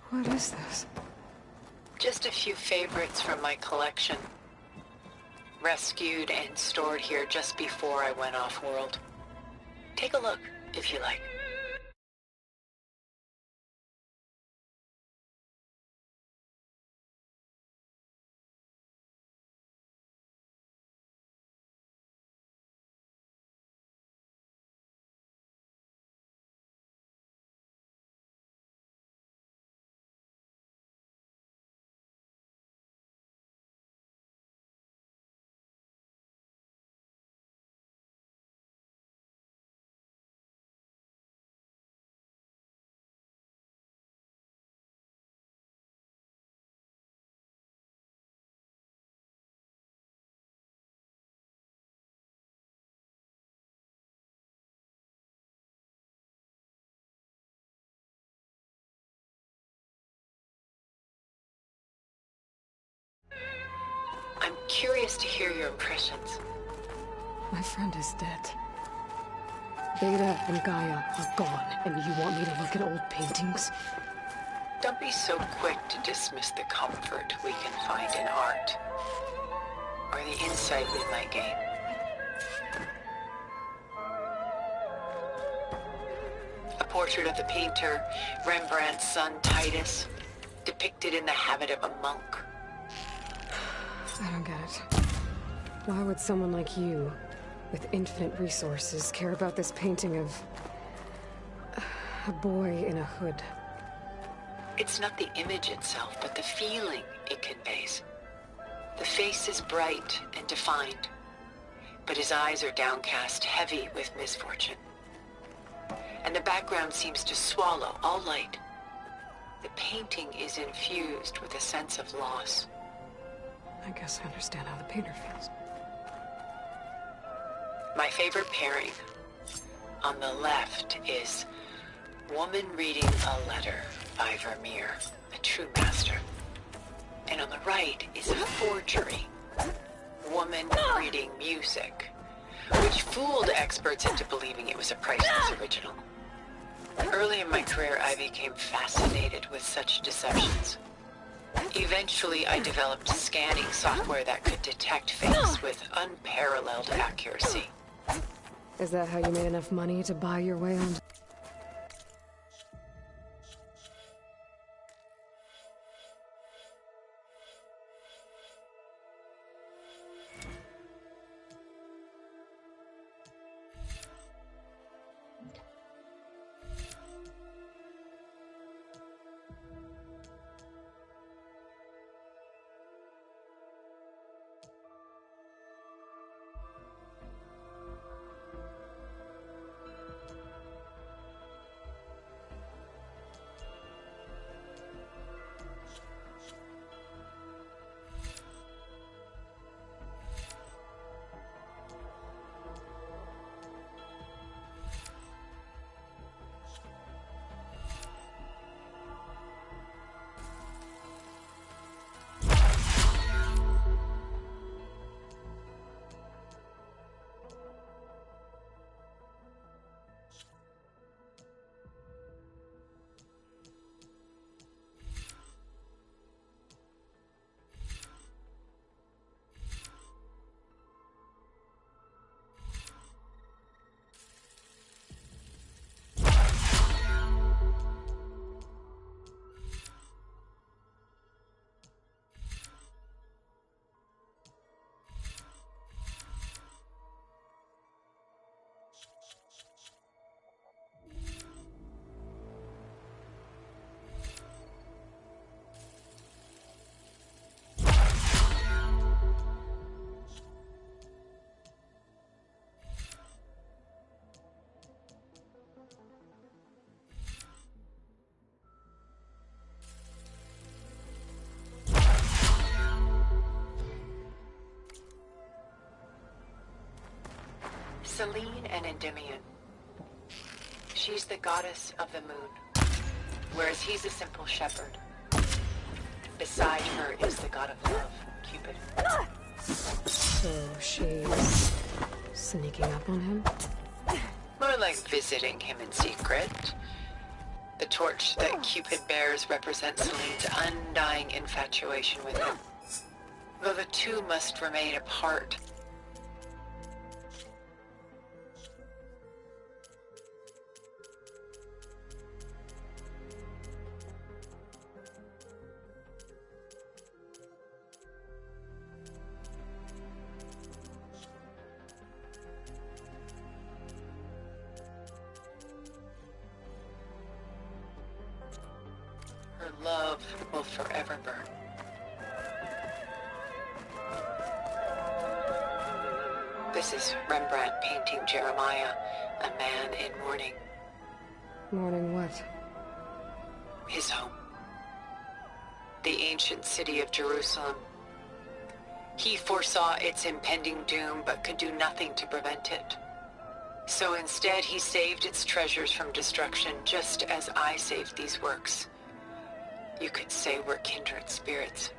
What is this? Just a few favorites from my collection. Rescued and stored here just before I went off-world. Take a look, if you like. I'm curious to hear your impressions. My friend is dead. Beta and Gaia are gone, and you want me to look at old paintings? Don't be so quick to dismiss the comfort we can find in art, or the insight we might gain. A portrait of the painter, Rembrandt's son Titus, depicted in the habit of a monk. I don't get it. Why would someone like you, with infinite resources, care about this painting of a boy in a hood? It's not the image itself, but the feeling it conveys. The face is bright and defined, but his eyes are downcast, heavy with misfortune. And the background seems to swallow all light. The painting is infused with a sense of loss. I guess I understand how the painter feels. My favorite pairing on the left is Woman Reading a Letter by Vermeer, a true master. And on the right is a forgery, Woman Reading Music, which fooled experts into believing it was a priceless original. Early in my career, I became fascinated with such deceptions. Eventually, I developed scanning software that could detect fakes with unparalleled accuracy. Is that how you made enough money to buy your way on? Selene and Endymion. She's the goddess of the moon, whereas he's a simple shepherd. Beside her is the god of love, Cupid. So she's sneaking up on him? More like visiting him in secret. The torch that Cupid bears represents Celine's undying infatuation with him. Though the two must remain apart. Her love will forever burn. This is Rembrandt painting Jeremiah, a man in mourning. Mourning what? His home. The ancient city of Jerusalem. He foresaw its impending doom, but could do nothing to prevent it. So instead, he saved its treasures from destruction, just as I saved these works. You could say we're kindred spirits.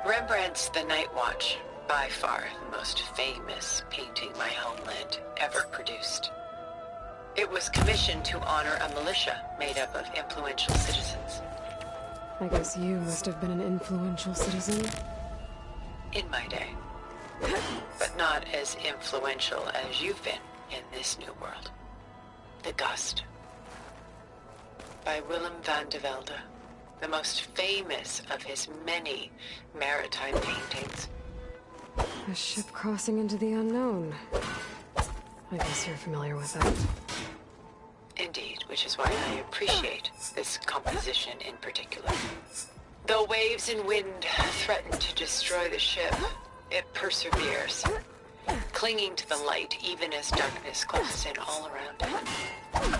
Rembrandt's The Night Watch, by far the most famous painting my homeland ever produced. It was commissioned to honor a militia made up of influential citizens. I guess you must have been an influential citizen. In my day. But not as influential as you've been in this new world. The Gust. By Willem van de Velde. The most famous of his many maritime paintings. A ship crossing into the unknown. I guess you're familiar with that. Indeed, which is why I appreciate this composition in particular. Though waves and wind threaten to destroy the ship, it perseveres, clinging to the light even as darkness closes in all around it.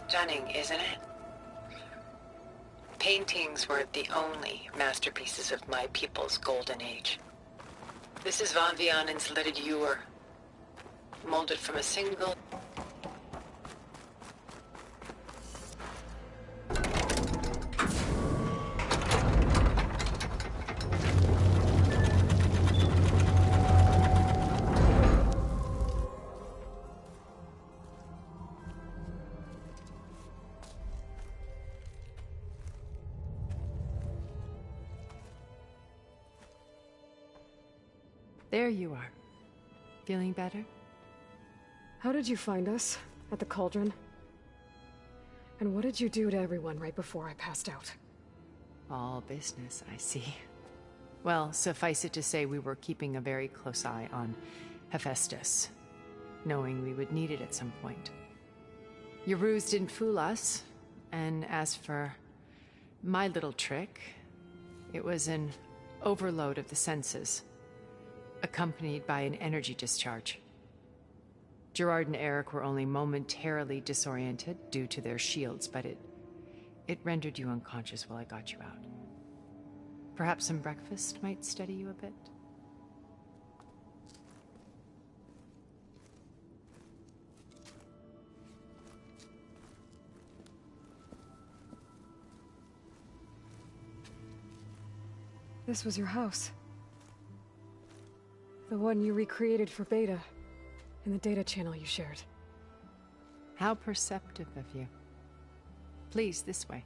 Stunning, isn't it? Paintings were the only masterpieces of my people's golden age. This is Van Vianen's Lidded Ewer, molded from a single... There you are. Feeling better? How did you find us? At the cauldron? And what did you do to everyone right before I passed out? All business, I see. Well, suffice it to say we were keeping a very close eye on Hephaestus, knowing we would need it at some point. Your ruse didn't fool us, and as for my little trick, it was an overload of the senses, accompanied by an energy discharge. Gerard and Eric were only momentarily disoriented due to their shields, but it rendered you unconscious while I got you out. Perhaps some breakfast might steady you a bit? This was your house. The one you recreated for Beta, in the data channel you shared. How perceptive of you. Please, this way.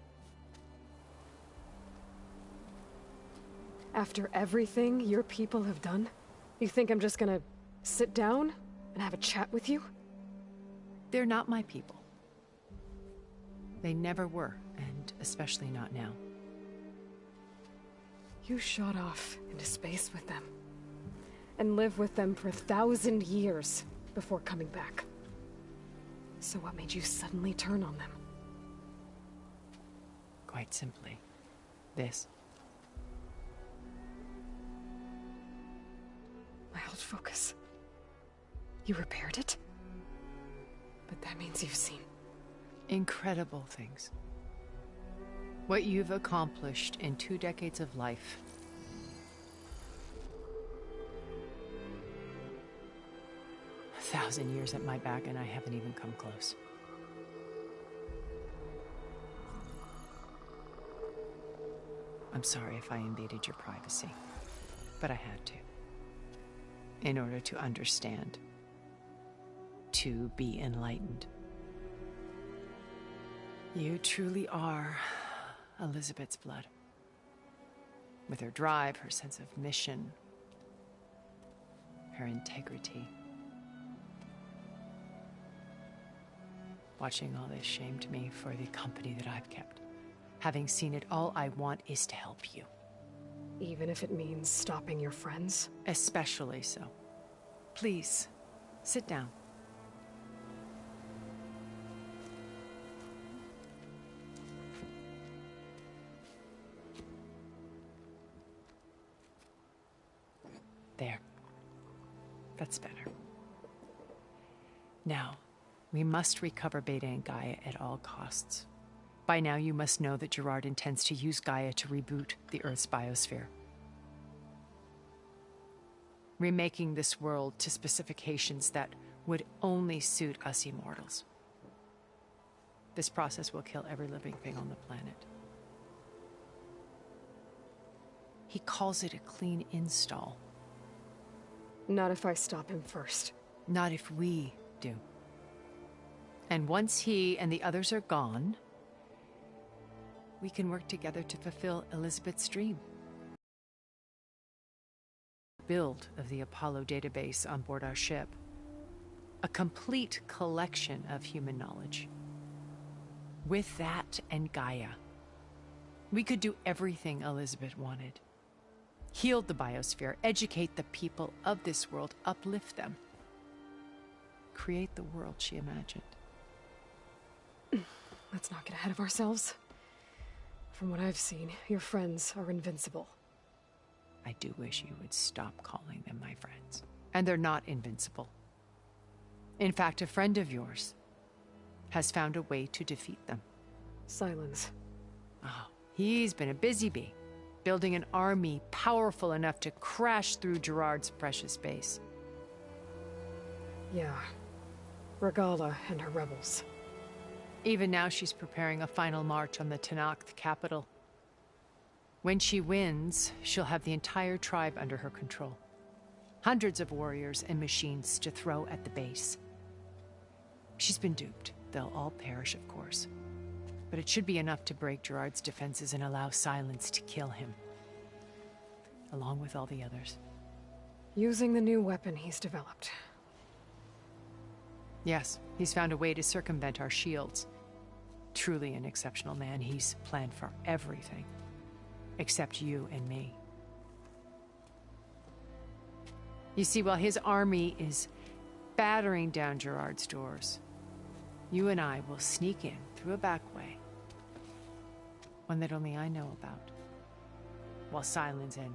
After everything your people have done? You think I'm just gonna sit down and have a chat with you? They're not my people. They never were, and especially not now. You shot off into space with them. And lived with them for 1,000 years before coming back. So what made you suddenly turn on them? Quite simply, this. My old focus. You repaired it? But that means you've seen... Incredible things. What you've accomplished in 2 decades of life. A 1,000 years at my back and I haven't even come close. I'm sorry if I invaded your privacy, but I had to. In order to understand. To be enlightened. You truly are Elizabeth's blood. With her drive, her sense of mission, her integrity. Watching all this shamed me for the company that I've kept. Having seen it, all I want is to help you. Even if it means stopping your friends? Especially so. Please, sit down. There. That's better. Now, we must recover Beta and Gaia at all costs. By now, you must know that Gerard intends to use Gaia to reboot the Earth's biosphere. Remaking this world to specifications that would only suit us immortals. This process will kill every living thing on the planet. He calls it a clean install. Not if I stop him first. Not if we do. And once he and the others are gone, we can work together to fulfill Elizabeth's dream. Build of the Apollo database on board our ship. A complete collection of human knowledge. With that and Gaia, we could do everything Elizabeth wanted. Heal the biosphere, educate the people of this world, uplift them. Create the world she imagined. Let's not get ahead of ourselves. From what I've seen, your friends are invincible. I do wish you would stop calling them my friends. And they're not invincible. In fact, a friend of yours has found a way to defeat them. Silence. Oh, he's been a busy bee, building an army powerful enough to crash through Gerard's precious base. Yeah. Regala and her rebels. Even now she's preparing a final march on the Tenakth capital. When she wins, she'll have the entire tribe under her control. Hundreds of warriors and machines to throw at the base. She's been duped. They'll all perish, of course. But it should be enough to break Gerard's defenses and allow Silence to kill him. Along with all the others. Using the new weapon he's developed. Yes, he's found a way to circumvent our shields. Truly an exceptional man. He's planned for everything. Except you and me. You see, while his army is battering down Gerard's doors, you and I will sneak in through a back way. One that only I know about. While Silence and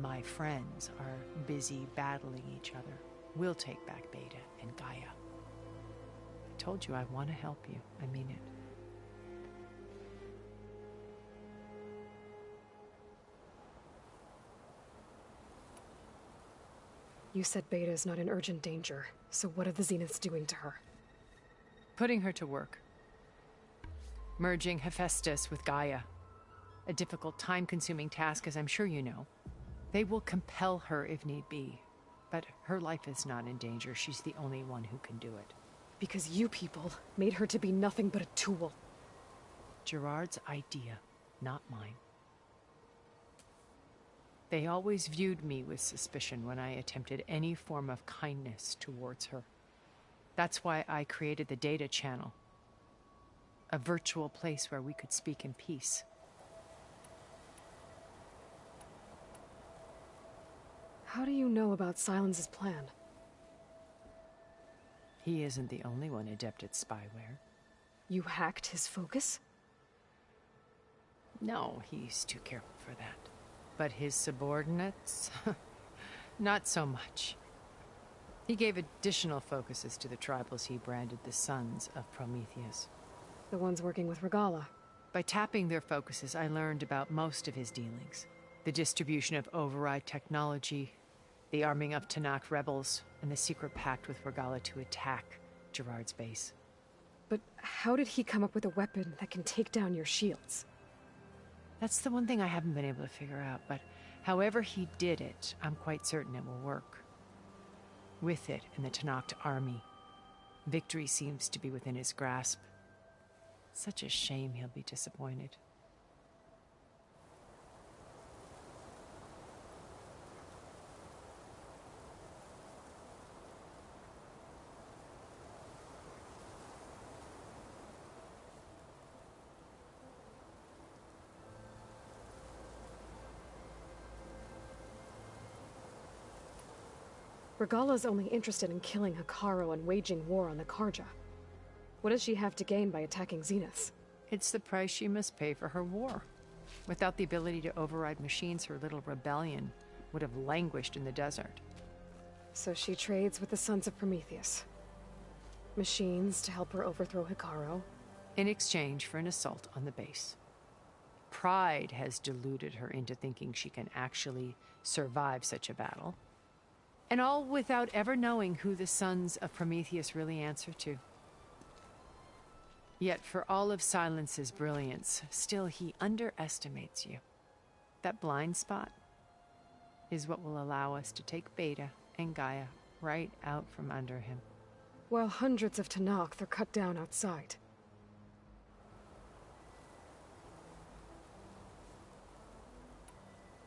my friends are busy battling each other, we'll take back Beta and Gaia. I told you I want to help you. I mean it. You said Beta is not in urgent danger, so what are the Zeniths doing to her? Putting her to work. Merging Hephaestus with Gaia. A difficult, time-consuming task, as I'm sure you know. They will compel her if need be. But her life is not in danger. She's the only one who can do it. Because you people made her to be nothing but a tool. Gerard's idea, not mine. They always viewed me with suspicion when I attempted any form of kindness towards her. That's why I created the data channel. A virtual place where we could speak in peace. How do you know about Silence's plan? He isn't the only one adept at spyware. You hacked his focus? No, he's too careful for that. But his subordinates? Not so much. He gave additional focuses to the tribals he branded the Sons of Prometheus. The ones working with Regala. By tapping their focuses, I learned about most of his dealings. The distribution of override technology, the arming of Tanakh rebels, and the secret pact with Regala to attack Gerard's base. But how did he come up with a weapon that can take down your shields? That's the one thing I haven't been able to figure out, but however he did it, I'm quite certain it will work. With it and the Tanakh army, victory seems to be within his grasp. Such a shame he'll be disappointed. Regala's only interested in killing Hikaru and waging war on the Karja. What does she have to gain by attacking Zenith? It's the price she must pay for her war. Without the ability to override machines, her little rebellion would have languished in the desert. So she trades with the Sons of Prometheus. Machines to help her overthrow Hikaru. In exchange for an assault on the base. Pride has deluded her into thinking she can actually survive such a battle. And all without ever knowing who the Sons of Prometheus really answer to. Yet for all of Silence's brilliance, still he underestimates you. That blind spot is what will allow us to take Beta and Gaia right out from under him. While hundreds of Tanakh are cut down outside.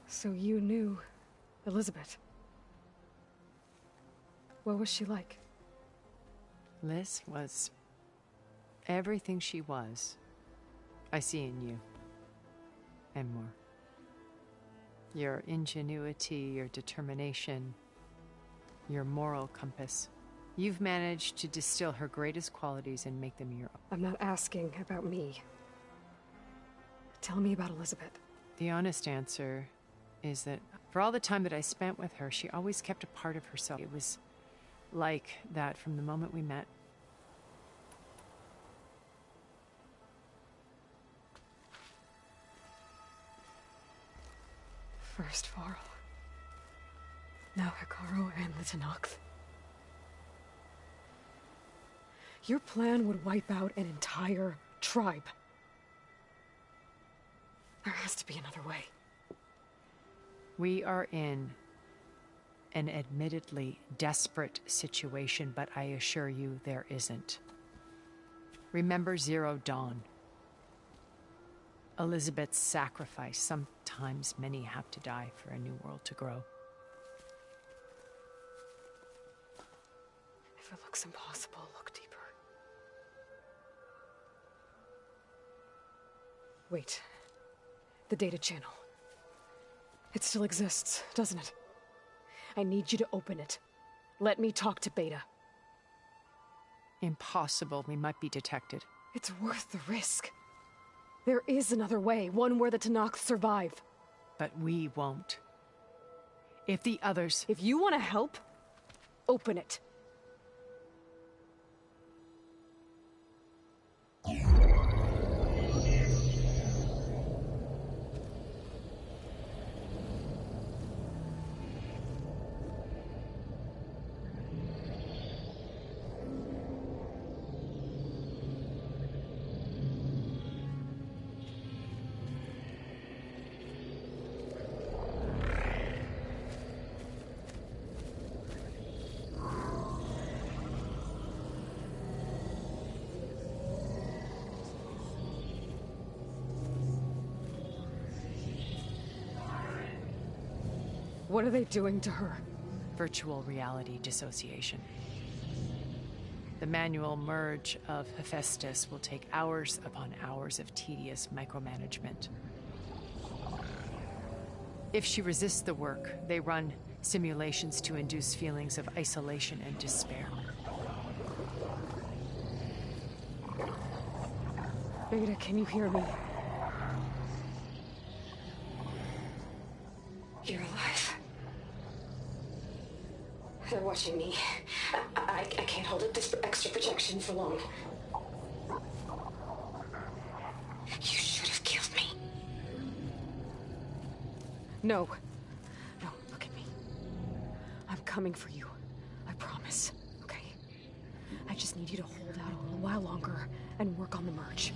So you knew Elizabeth. What was she like? Liz was everything she was. I see in you. And more. Your ingenuity, your determination, your moral compass. You've managed to distill her greatest qualities and make them your own. I'm not asking about me. Tell me about Elizabeth. The honest answer is that for all the time that I spent with her, she always kept a part of herself. It was like that from the moment we met. First Varl. Now Hikaru and the Tanakh. Your plan would wipe out an entire tribe. There has to be another way. We are in an admittedly desperate situation, but I assure you there isn't. Remember Zero Dawn. Elizabeth's sacrifice. Sometimes many have to die for a new world to grow. If it looks impossible, look deeper. Wait. The data channel. It still exists, doesn't it? I need you to open it. Let me talk to Beta. Impossible. We might be detected. It's worth the risk. There is another way, one where the Tanakh survive. But we won't. If the others... If you want to help, open it. What are they doing to her? Virtual reality dissociation. The manual merge of Hephaestus will take hours upon hours of tedious micromanagement. If she resists the work, they run simulations to induce feelings of isolation and despair. Beta, can you hear me? You're alive. They're watching me. I can't hold up this extra protection for long. You should have killed me. No. No, look at me. I'm coming for you. I promise, okay? I just need you to hold out a little while longer and work on the merge.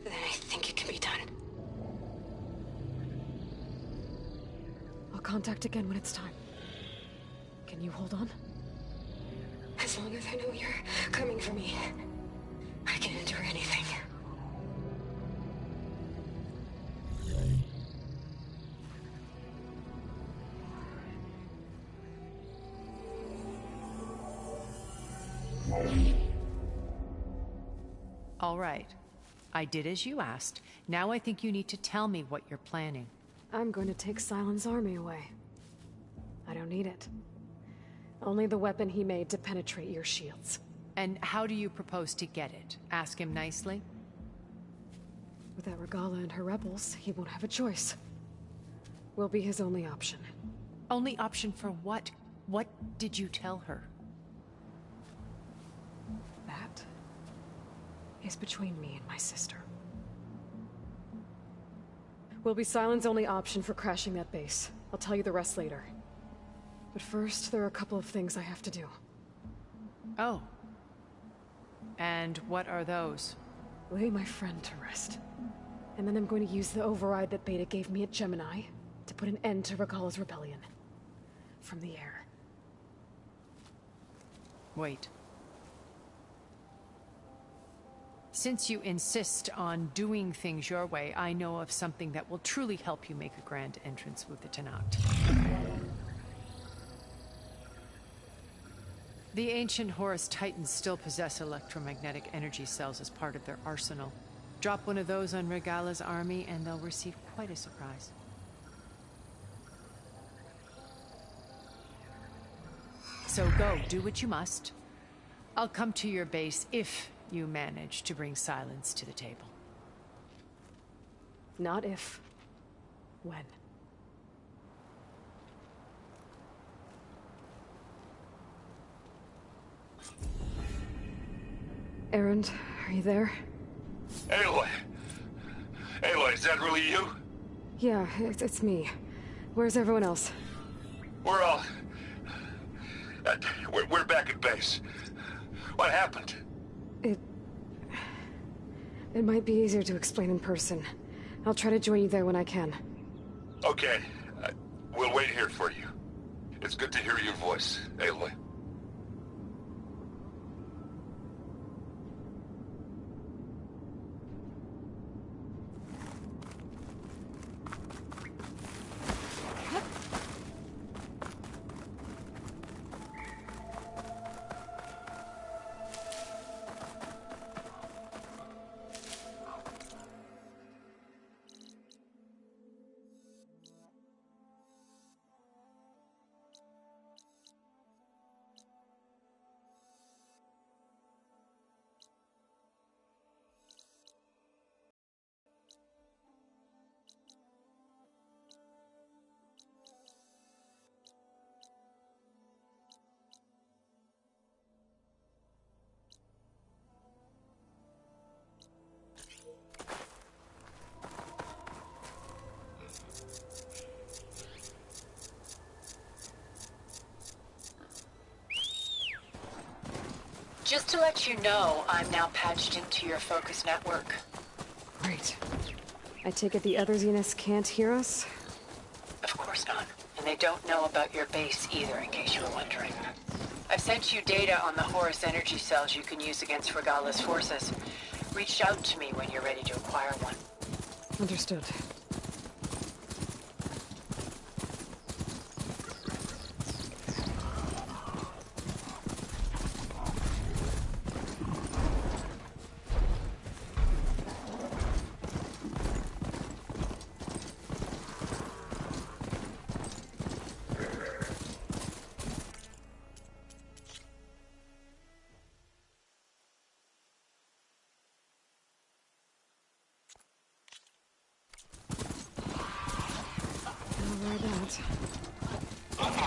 Then I think it can be done. I'll contact again when it's time. Can you hold on? As long as I know you're coming for me, I can endure anything. All right. I did as you asked. Now I think you need to tell me what you're planning. I'm going to take Silent's army away. I don't need it. Only the weapon he made to penetrate your shields. And how do you propose to get it? Ask him nicely? Without Regala and her rebels, he won't have a choice. We'll be his only option. Only option for what? What did you tell her? That is between me and my sister. Will be Silent's only option for crashing that base. I'll tell you the rest later. But first, there are a couple of things I have to do. Oh. And what are those? Lay my friend to rest. And then I'm going to use the override that Beta gave me at Gemini to put an end to Regala's rebellion. From the air. Wait. Since you insist on doing things your way, I know of something that will truly help you make a grand entrance with the Tenakt. The ancient Horus Titans still possess electromagnetic energy cells as part of their arsenal. Drop one of those on Regala's army and they'll receive quite a surprise. So go, do what you must. I'll come to your base if you manage to bring Silence to the table. Not if. When. Erend, are you there? Aloy! Aloy, is that really you? Yeah, it's me. Where's everyone else? We're all... we're back at base. What happened? It might be easier to explain in person. I'll try to join you there when I can. Okay. We'll wait here for you. It's good to hear your voice, Aloy. Just to let you know, I'm now patched into your focus network. Great. I take it the other Zeniths can't hear us? Of course not. And they don't know about your base either, in case you were wondering. I've sent you data on the Horus energy cells you can use against Regala's forces. Reach out to me when you're ready to acquire one. Understood.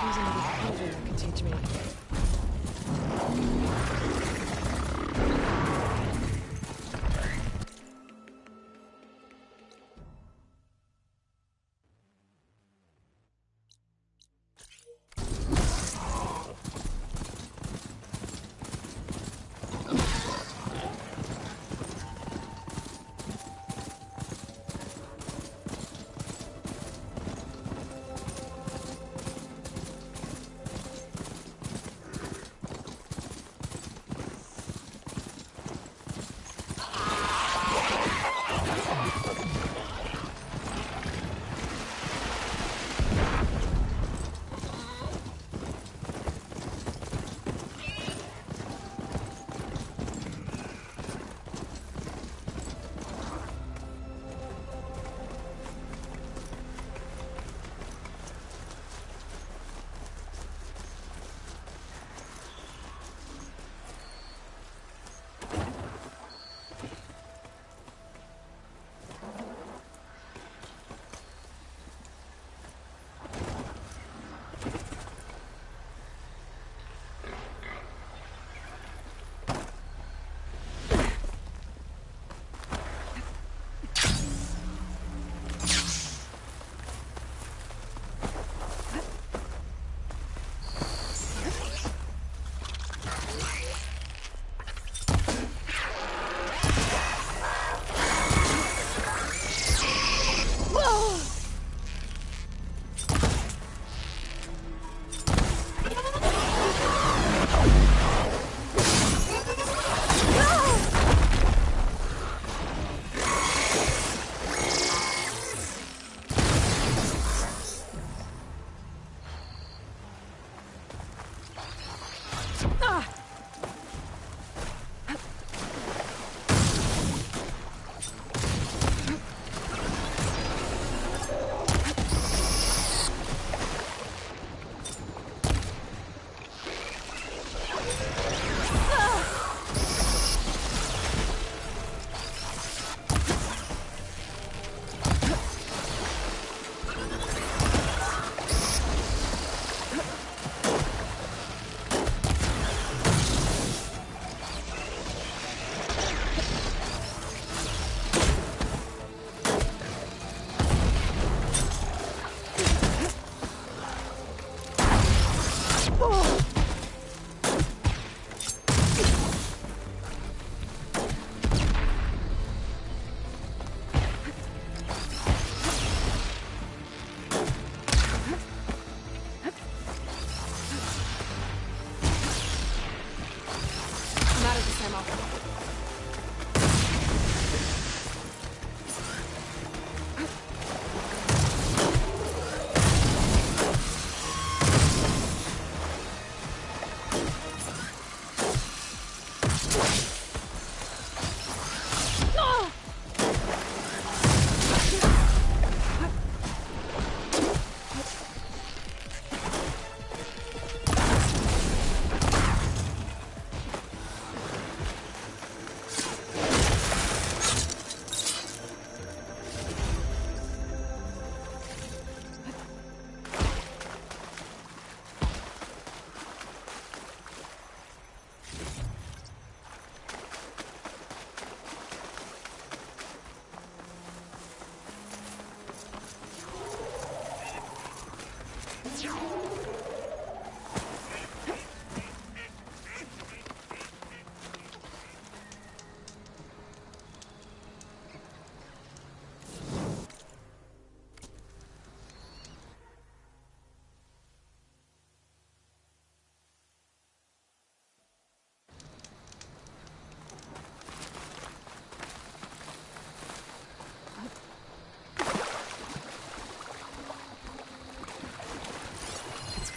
There's another behavior you can teach me.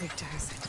Victor has it.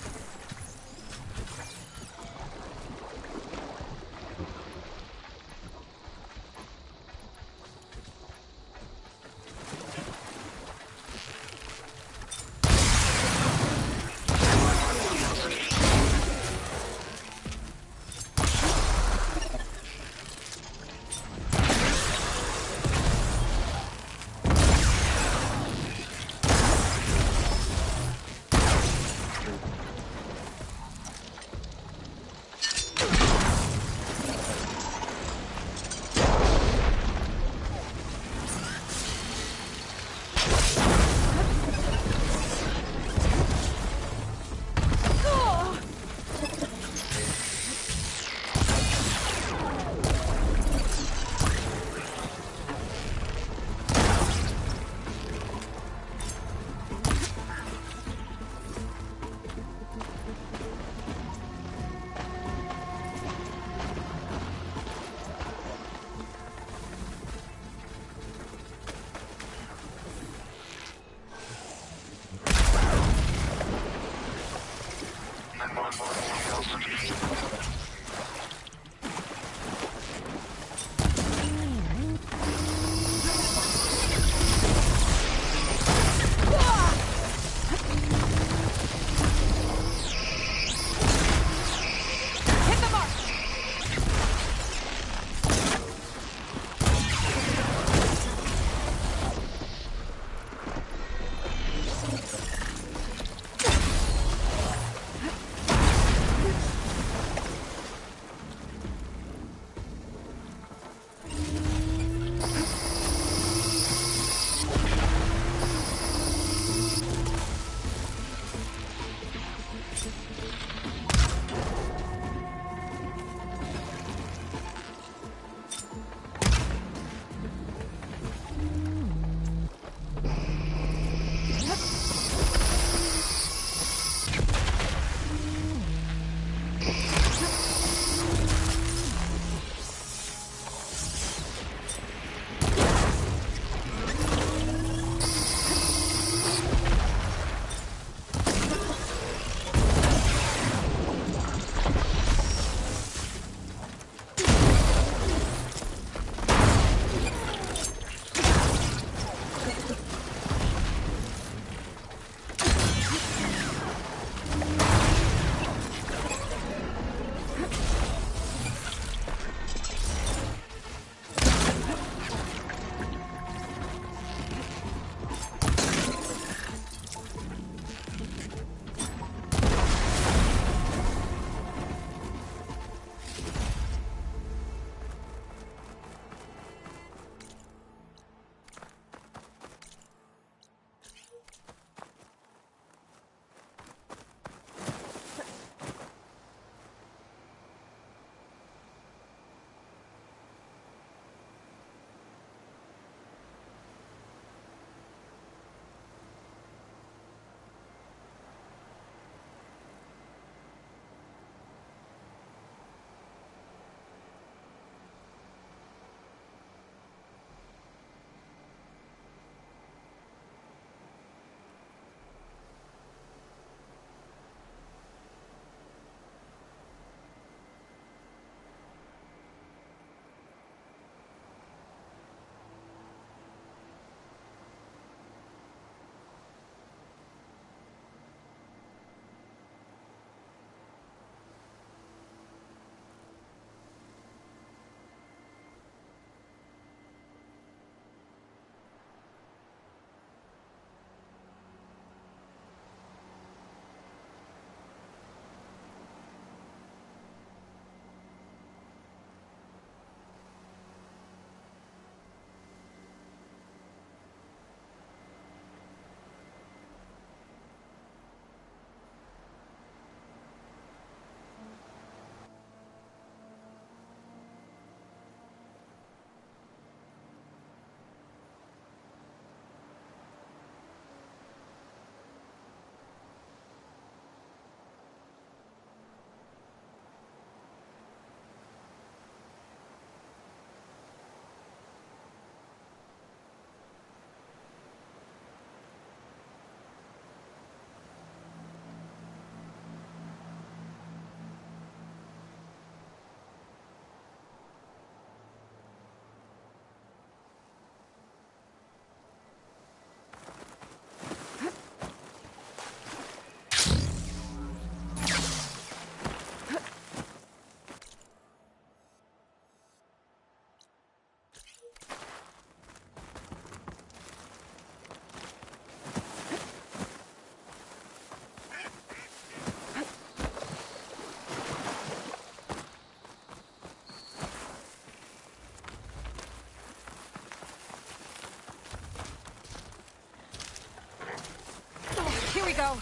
go.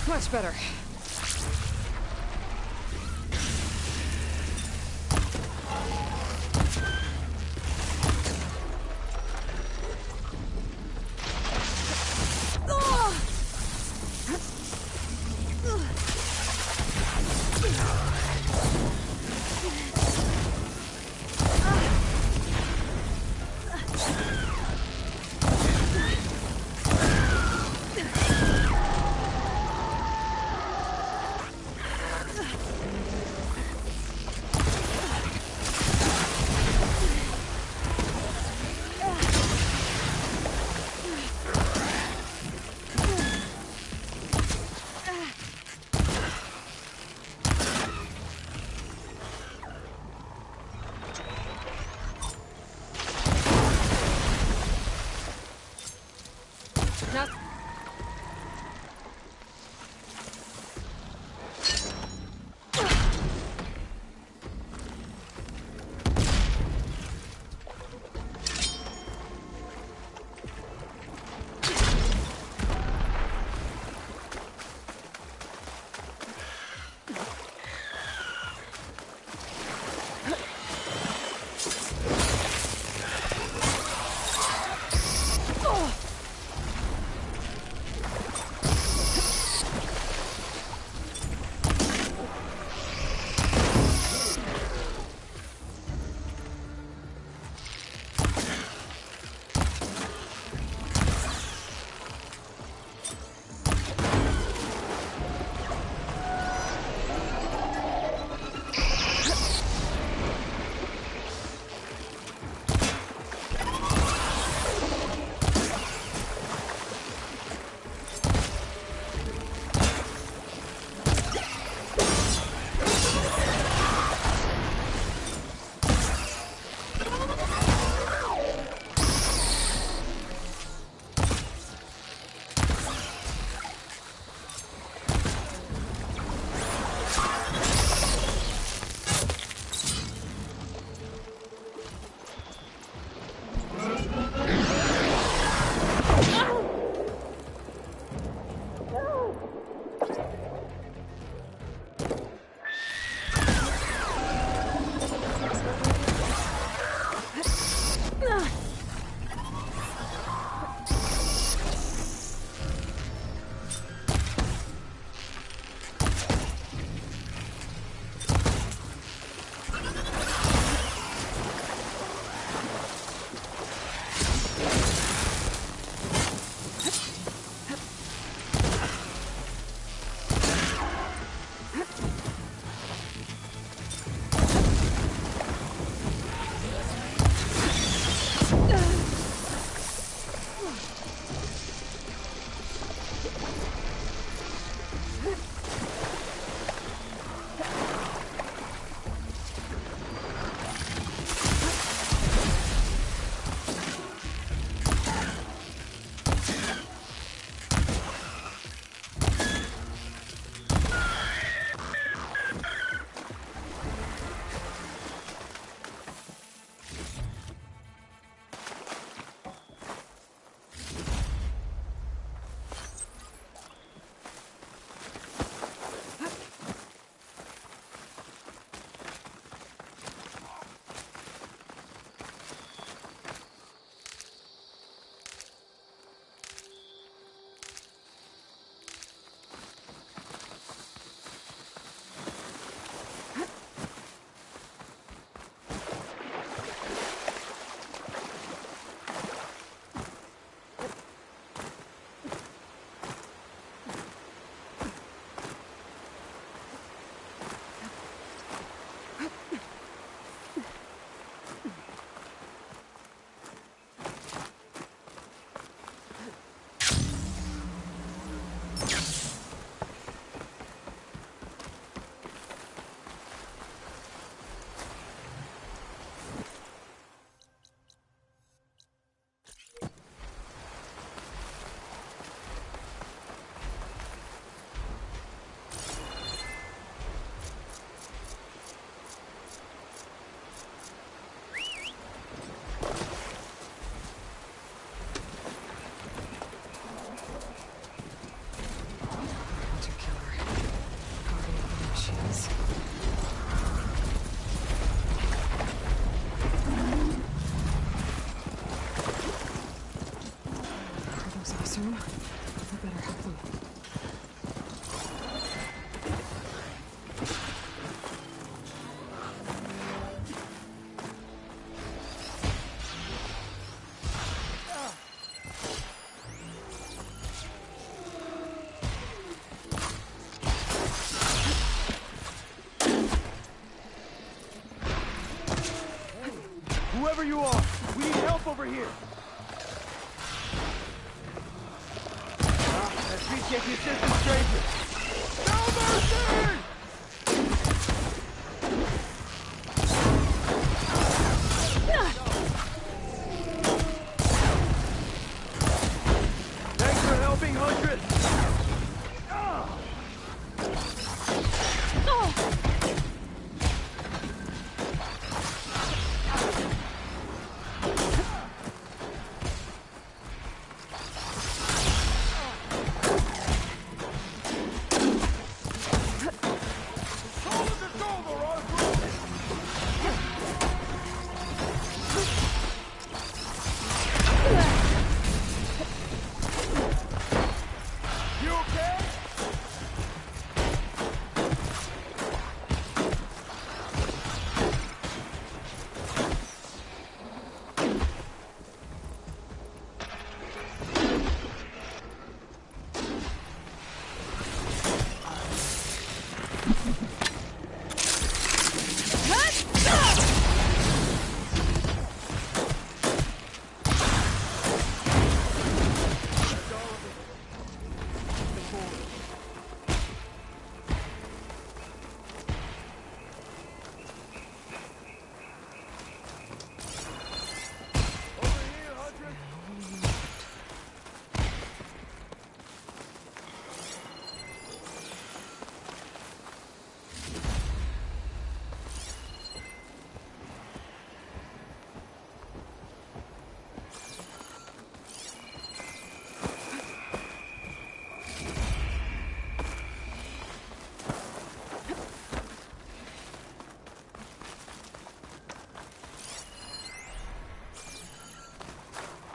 Much better. whoever you are, we need help over here. That beat can't be assistant stranger. No mercy! Thanks for helping, Huntress.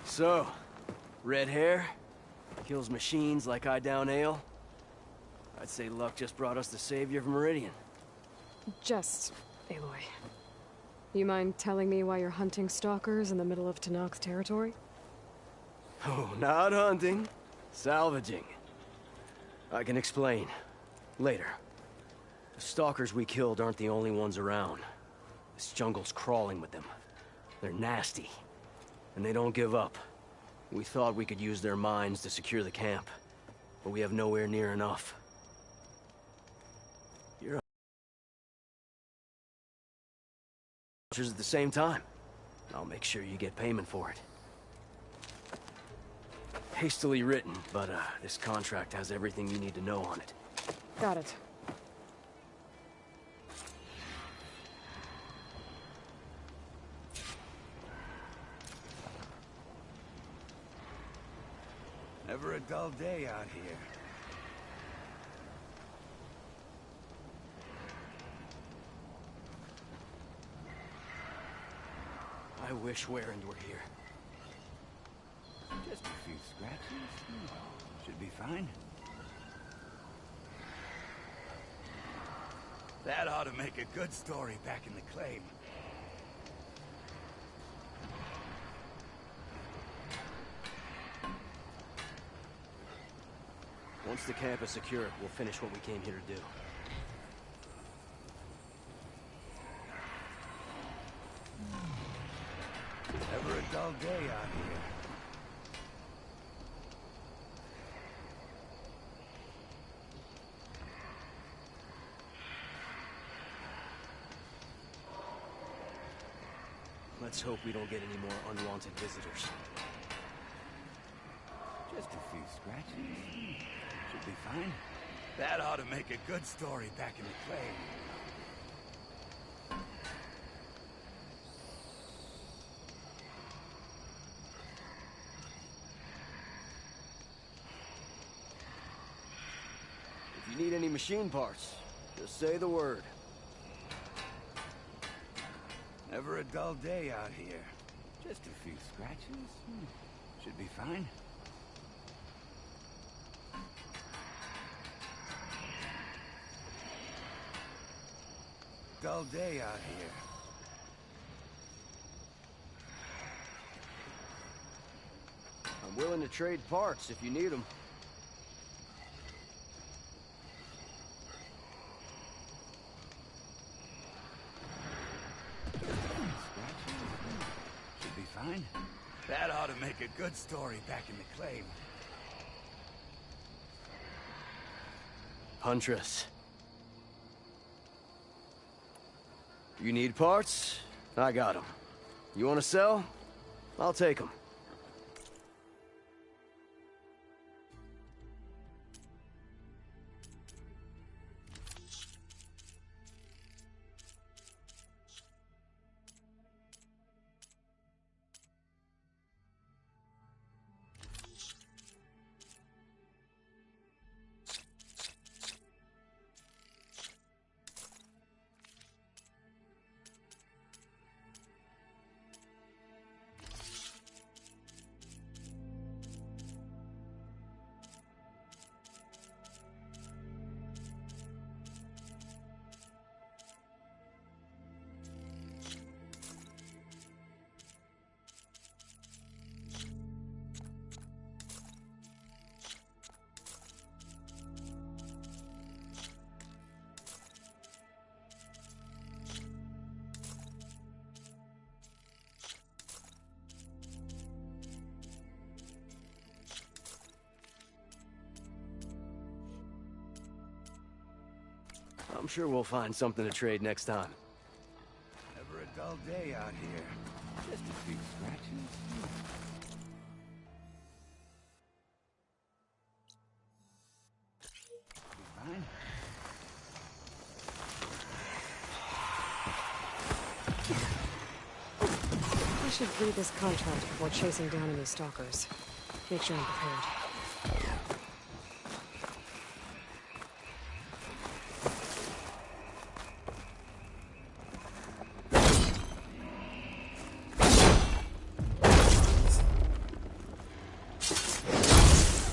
So, red hair, kills machines like I down ale. I'd say luck just brought us the savior of Meridian. Just, Aloy. You mind telling me why you're hunting stalkers in the middle of Tenak's territory? Oh, not hunting. Salvaging. I can explain. Later. The stalkers we killed aren't the only ones around. This jungle's crawling with them. They're nasty. And they don't give up. We thought we could use their mines to secure the camp, but we have nowhere near enough. You're at the same time. I'll make sure you get payment for it. Hastily written, but this contract has everything you need to know on it. Got it. Never a dull day out here. I wish Warren were here. Just a few scratches. Should be fine. That ought to make a good story back in the claim. Once the camp is secure, we'll finish what we came here to do. Never a dull day out here. Let's hope we don't get any more unwanted visitors. Just a few scratches. Should be fine. That ought to make a good story back in the claim. If you need any machine parts, just say the word. Never a dull day out here. Just a few scratches. Should be fine. Dull day out here. I'm willing to trade parts if you need them. fine. That ought to make a good story back in the claim. Huntress. You need parts? I got them. You want to sell? I'll take them. I'm sure we'll find something to trade next time. Never a dull day out here. Just a few scratches. Be fine. I should read this contract before chasing down any stalkers. Make sure I'm prepared.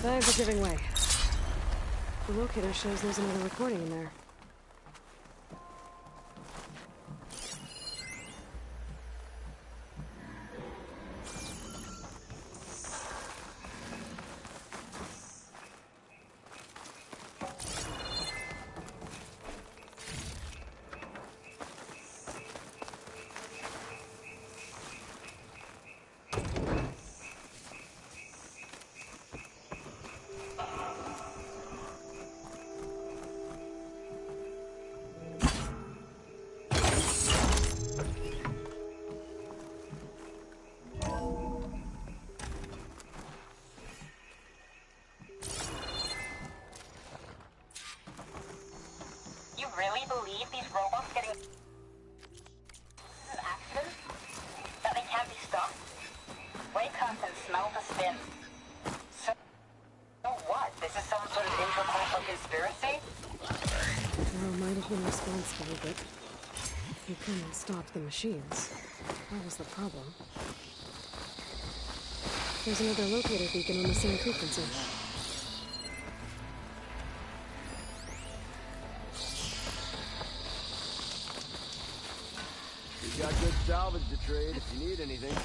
Bags are giving way. The locator shows there's another recording in there. You really believe these robots getting in an accident? That they can't be stopped? Wake up and smell the spin. So what? This is some sort of intercultural conspiracy? Well, might have been responsible, but you couldn't stop the machines. That was the problem. There's another locator beacon on the same frequency. We got good salvage to trade if you need anything.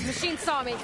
Machine saw me.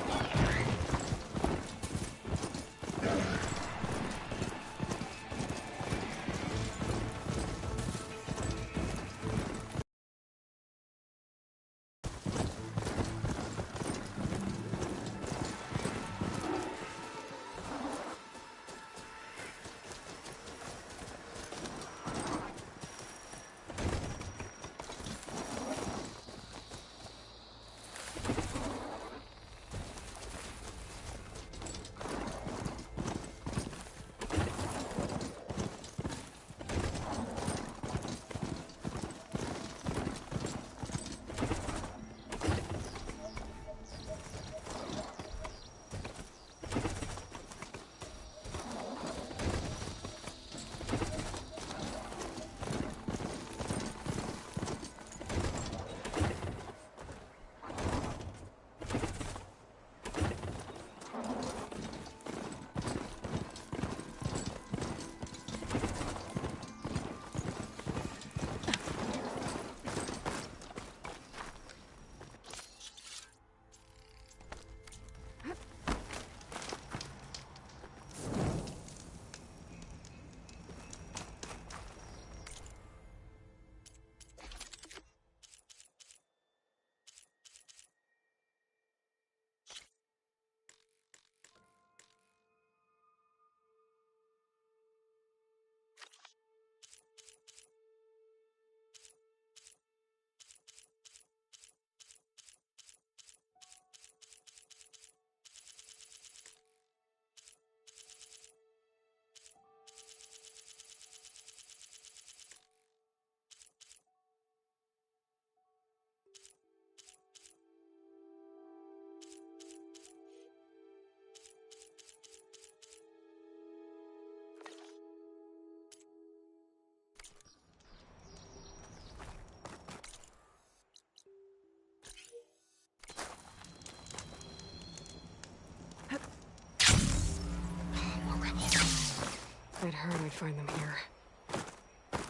they'd heard I'd find them here.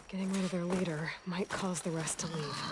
Getting rid of their leader might cause the rest to leave.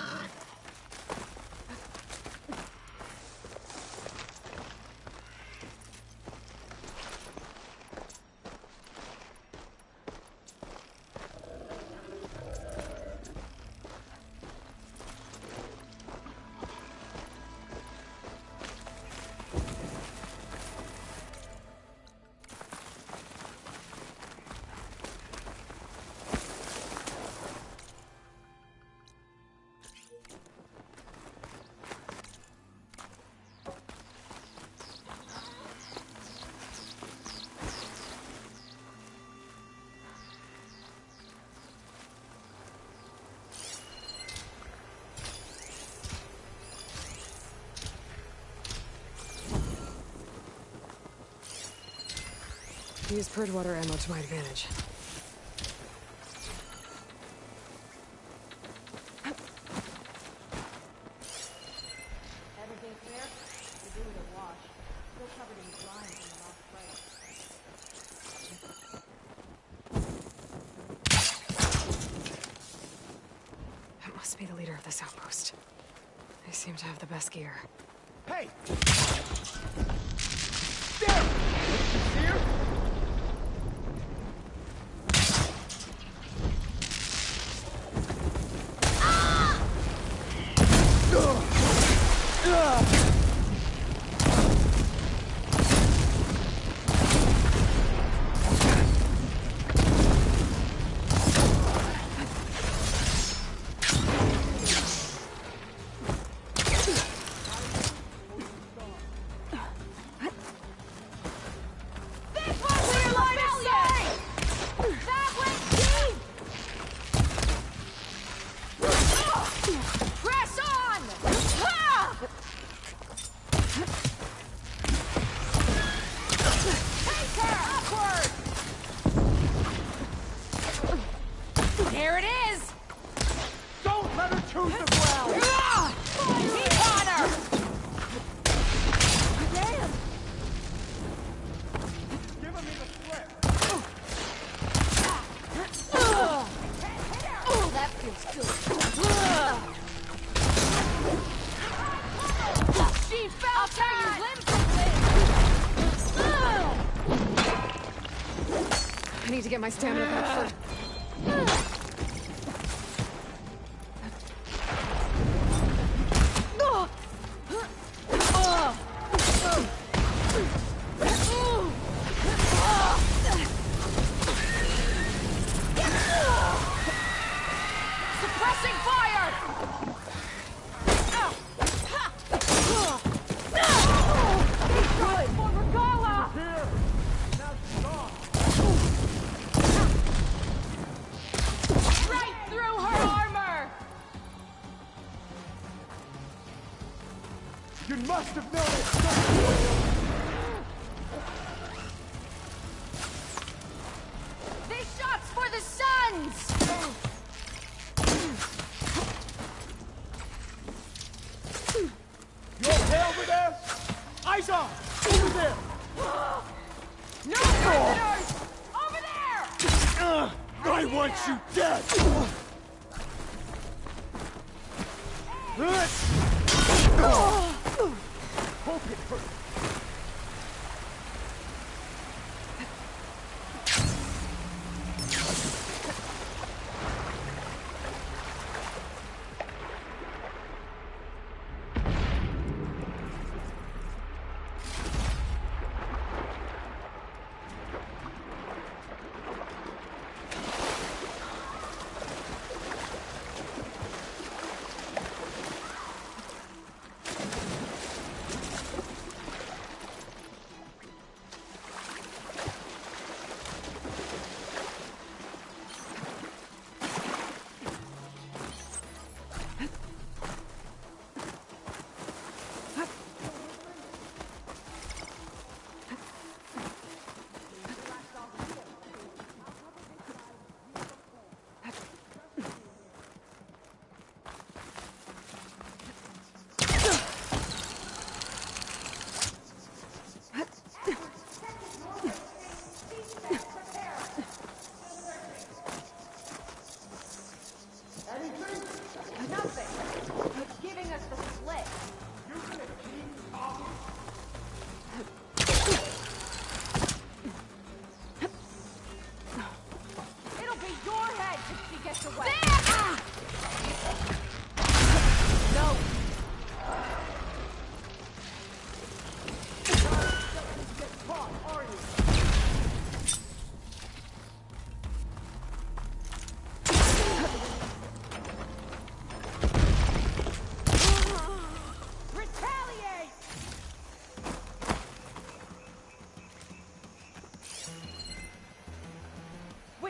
Use purge water ammo to my advantage. Everything clear? You're doing a wash. Still covered in grime from the last fight. That must be the leader of this outpost. They seem to have the best gear. Hey! There! You see her? There it is! Don't let her choose the ground! Keep on her! Damn! Giving me the slip! Oh, that feels good. She fell! I'll tear your limbs I need to get my stamina back first. Suppressing fire! Be good for Regala! Here! Now she's gone! Right through her armor! You must have known it! These shots for the Suns! You okay over there? Eyes on! Over there! No prisoners! Over there! I want you dead! Hope it hurts.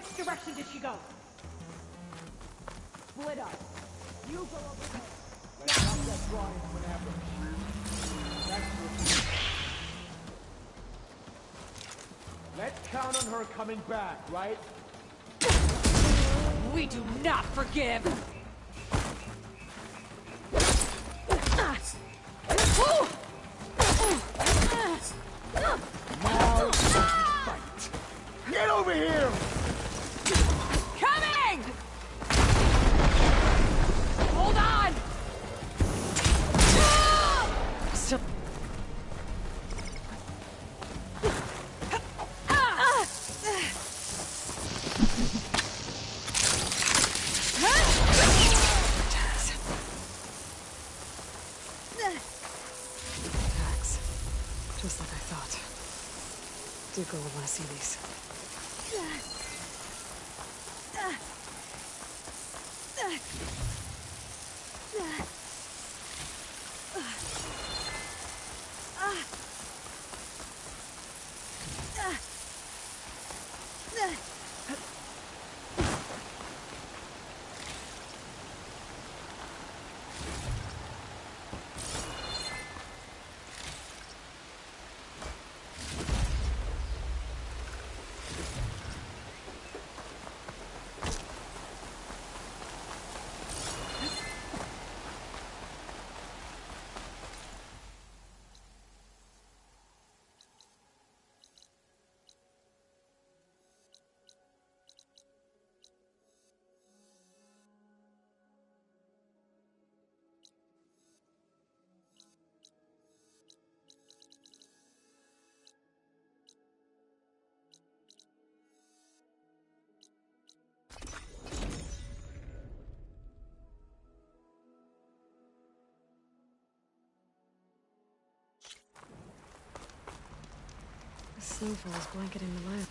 Which direction did she go? Split up. You go over there. Let's drop that drawing whenever. That's what let's count on her coming back, right? We do not forgive! Now, fight. Get over here! Coming! Hold on! Still... Tags. Just like I thought. Duke will want to see these. The snowfall is blanketing the land.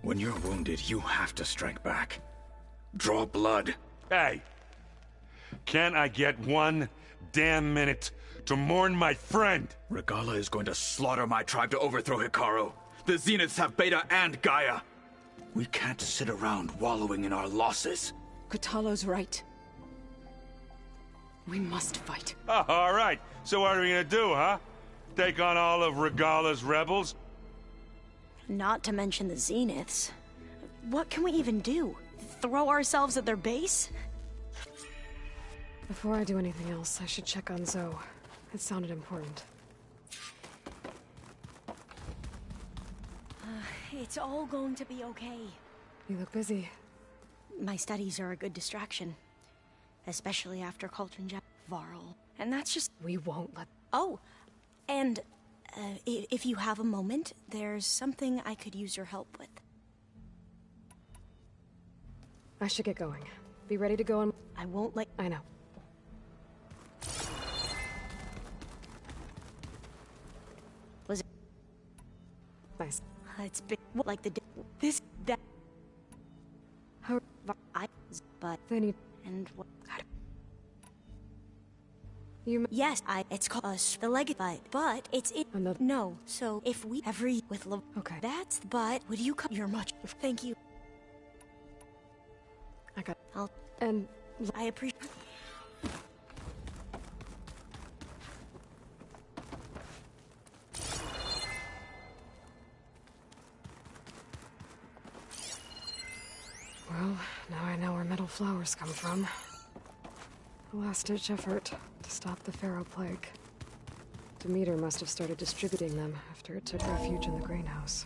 When you're wounded, you have to strike back. Draw blood. Hey! Can't I get one damn minute to mourn my friend? Regala is going to slaughter my tribe to overthrow Hikaru. The Zeniths have Beta and Gaia. We can't sit around wallowing in our losses. Kotallo's right. We must fight. Oh, all right. So what are we gonna do, huh? Take on all of Regala's rebels? Not to mention the Zeniths. What can we even do? Throw ourselves at their base? Before I do anything else, I should check on Zoe. It sounded important. It's all going to be okay. You look busy. My studies are a good distraction. Especially after Cauldron Varl. And that's just... We won't let... Oh! And, if you have a moment, there's something I could use your help with. I should get going. Be ready to go on... I won't let... I know. Was it... Nice. It's big... Like the... This... That... How... But... They need... And what... You... Yes, it's called us the leg fight, but it's in... Another... No, so if we... Every... With love... Okay. That's... But... Would you come... You're much... Thank you. I got... I'll... And... I appreciate... Well, now I know where metal flowers come from. A last-ditch effort to stop the Pharaoh Plague. Demeter must have started distributing them after it took refuge in the greenhouse.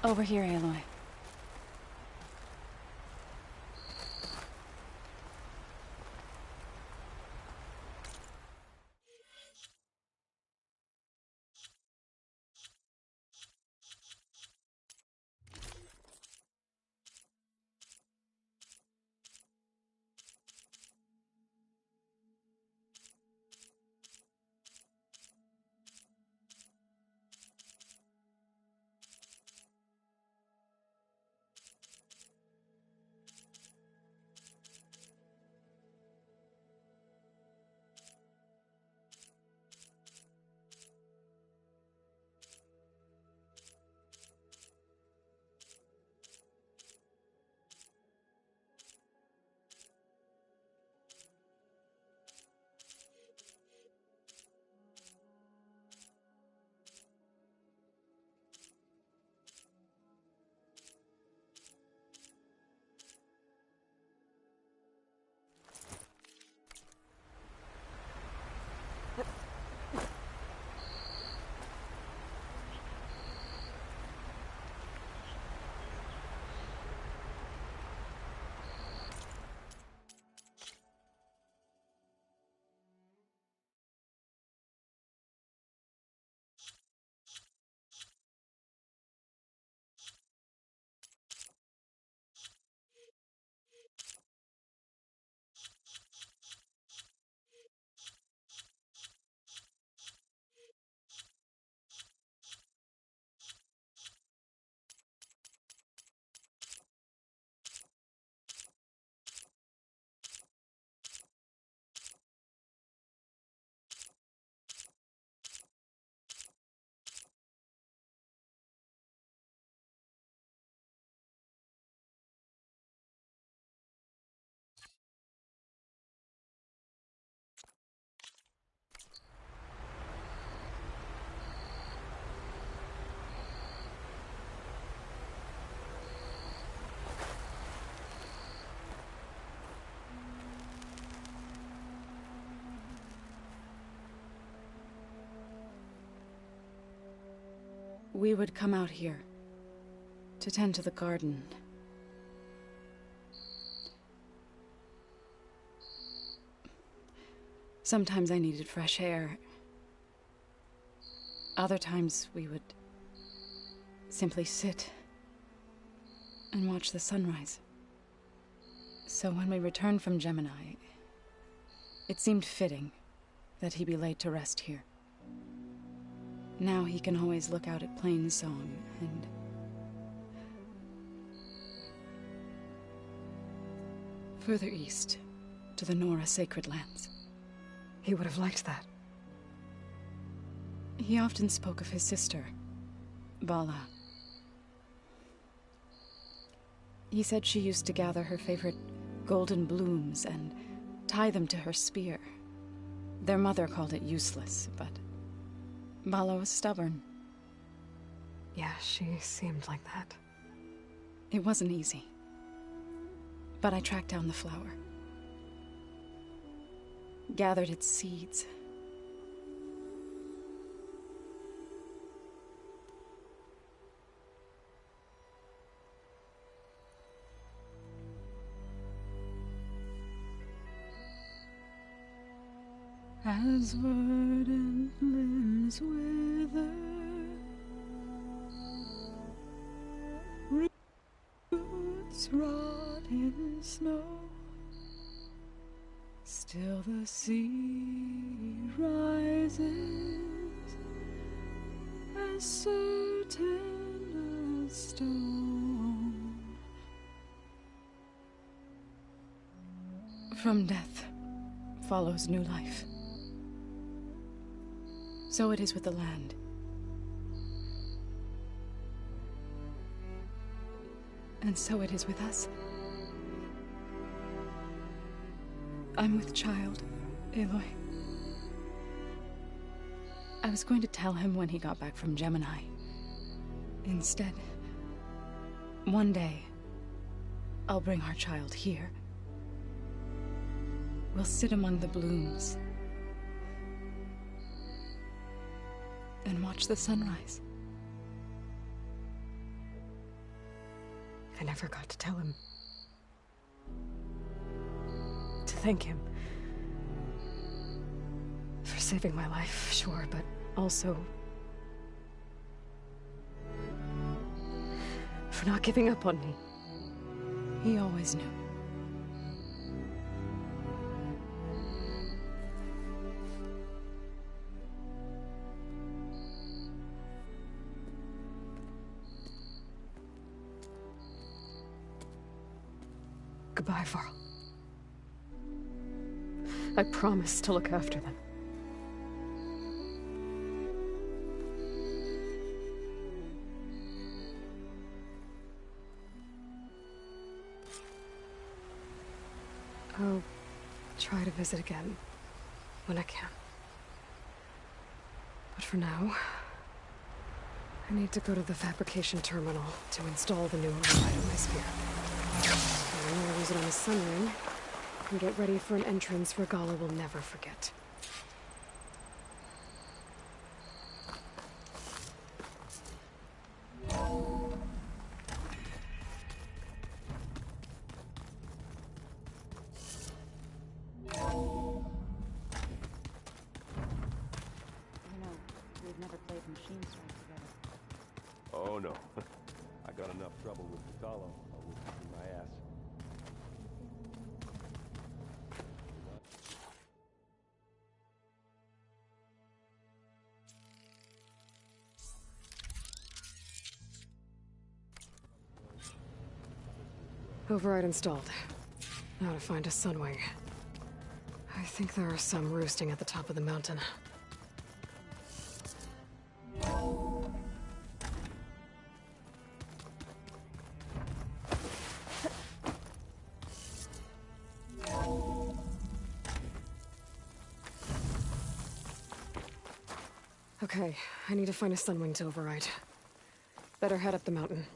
Over here, Aloy. we would come out here to tend to the garden. Sometimes I needed fresh air. Other times we would simply sit and watch the sunrise. So when we returned from Gemini, it seemed fitting that he be laid to rest here. Now he can always look out at Plainsong and... further east, to the Nora Sacred Lands. He would have liked that. He often spoke of his sister, Bala. He said she used to gather her favorite golden blooms and tie them to her spear. Their mother called it useless, but Bala was stubborn. Yeah, she seemed like that. It wasn't easy. But I tracked down the flower. Gathered its seeds. As verdant limbs wither, roots rot in snow, still the sea rises, as certain as stone. From death follows new life. So it is with the land. And so it is with us. I'm with child, Aloy. I was going to tell him when he got back from Gemini. Instead, one day, I'll bring our child here. We'll sit among the blooms and watch the sunrise. I never got to tell him. To thank him. For saving my life, sure, but also... for not giving up on me. He always knew. Goodbye, Varl. I promise to look after them. I'll try to visit again when I can. But for now, I need to go to the fabrication terminal to install the new override on my spear. I'll use it on the sun ring and get ready for an entrance Regala will never forget. We've never played Machine Strike together. Oh no. I got enough trouble with Vitalo. I was kicking my ass. Override installed. Now to find a sunwing. I think there are some roosting at the top of the mountain. Okay, I need to find a sunwing to override. Better head up the mountain.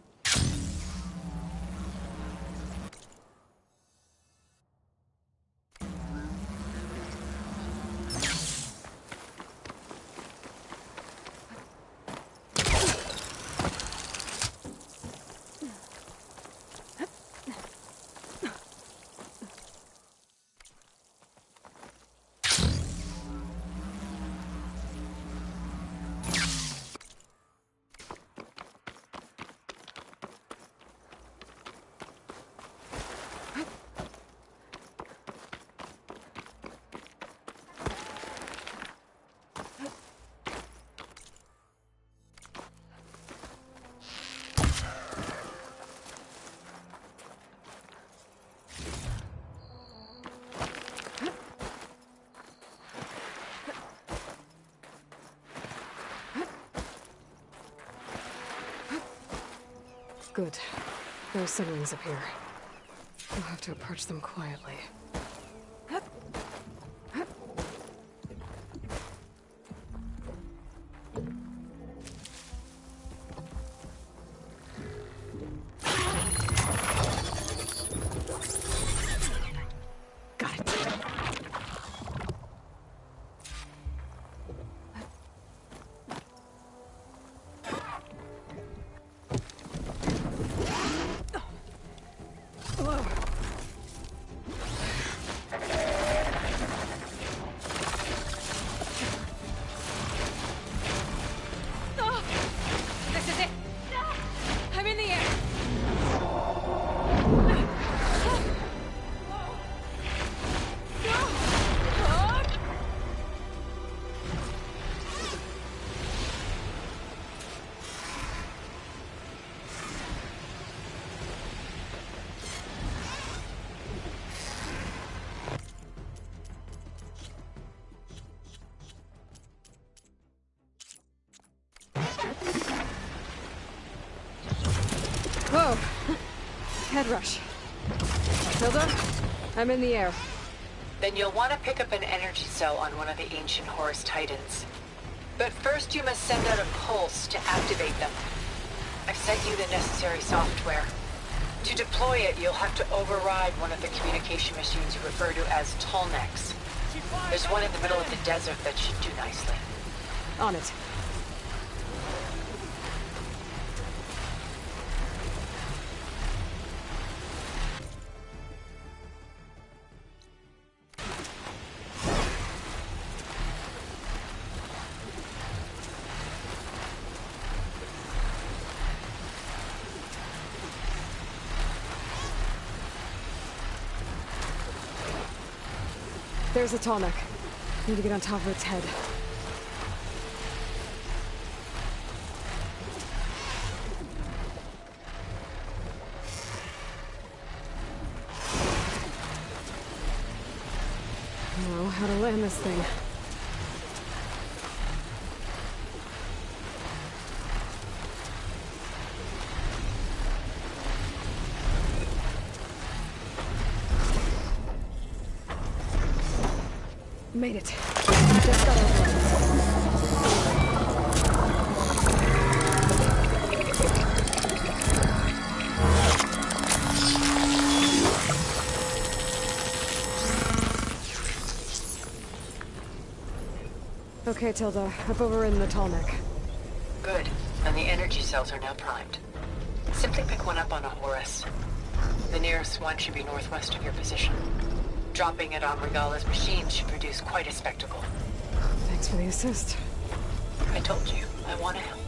Good. There are sunrings up here. We'll have to approach them quietly. Got it. This is it! I'm in the air! Whoa! Head rush. Hilda, I'm in the air. Then you'll want to pick up an energy cell on one of the ancient Horus Titans. But first you must send out a pulse to activate them. I've sent you the necessary software. To deploy it, you'll have to override one of the communication machines you refer to as Tallnecks. There's one in the middle of the desert that should do nicely. On it. There's the Tallneck. Need to get on top of its head. Know how to land this thing. Made it. Just got over it. Okay, Tilda. I've overridden the Tallneck. Good. And the energy cells are now primed. Simply pick one up on a Horus. The nearest one should be northwest of your position. Dropping it on Regala's machine should produce quite a spectacle. Thanks for the assist. I told you, I want to help.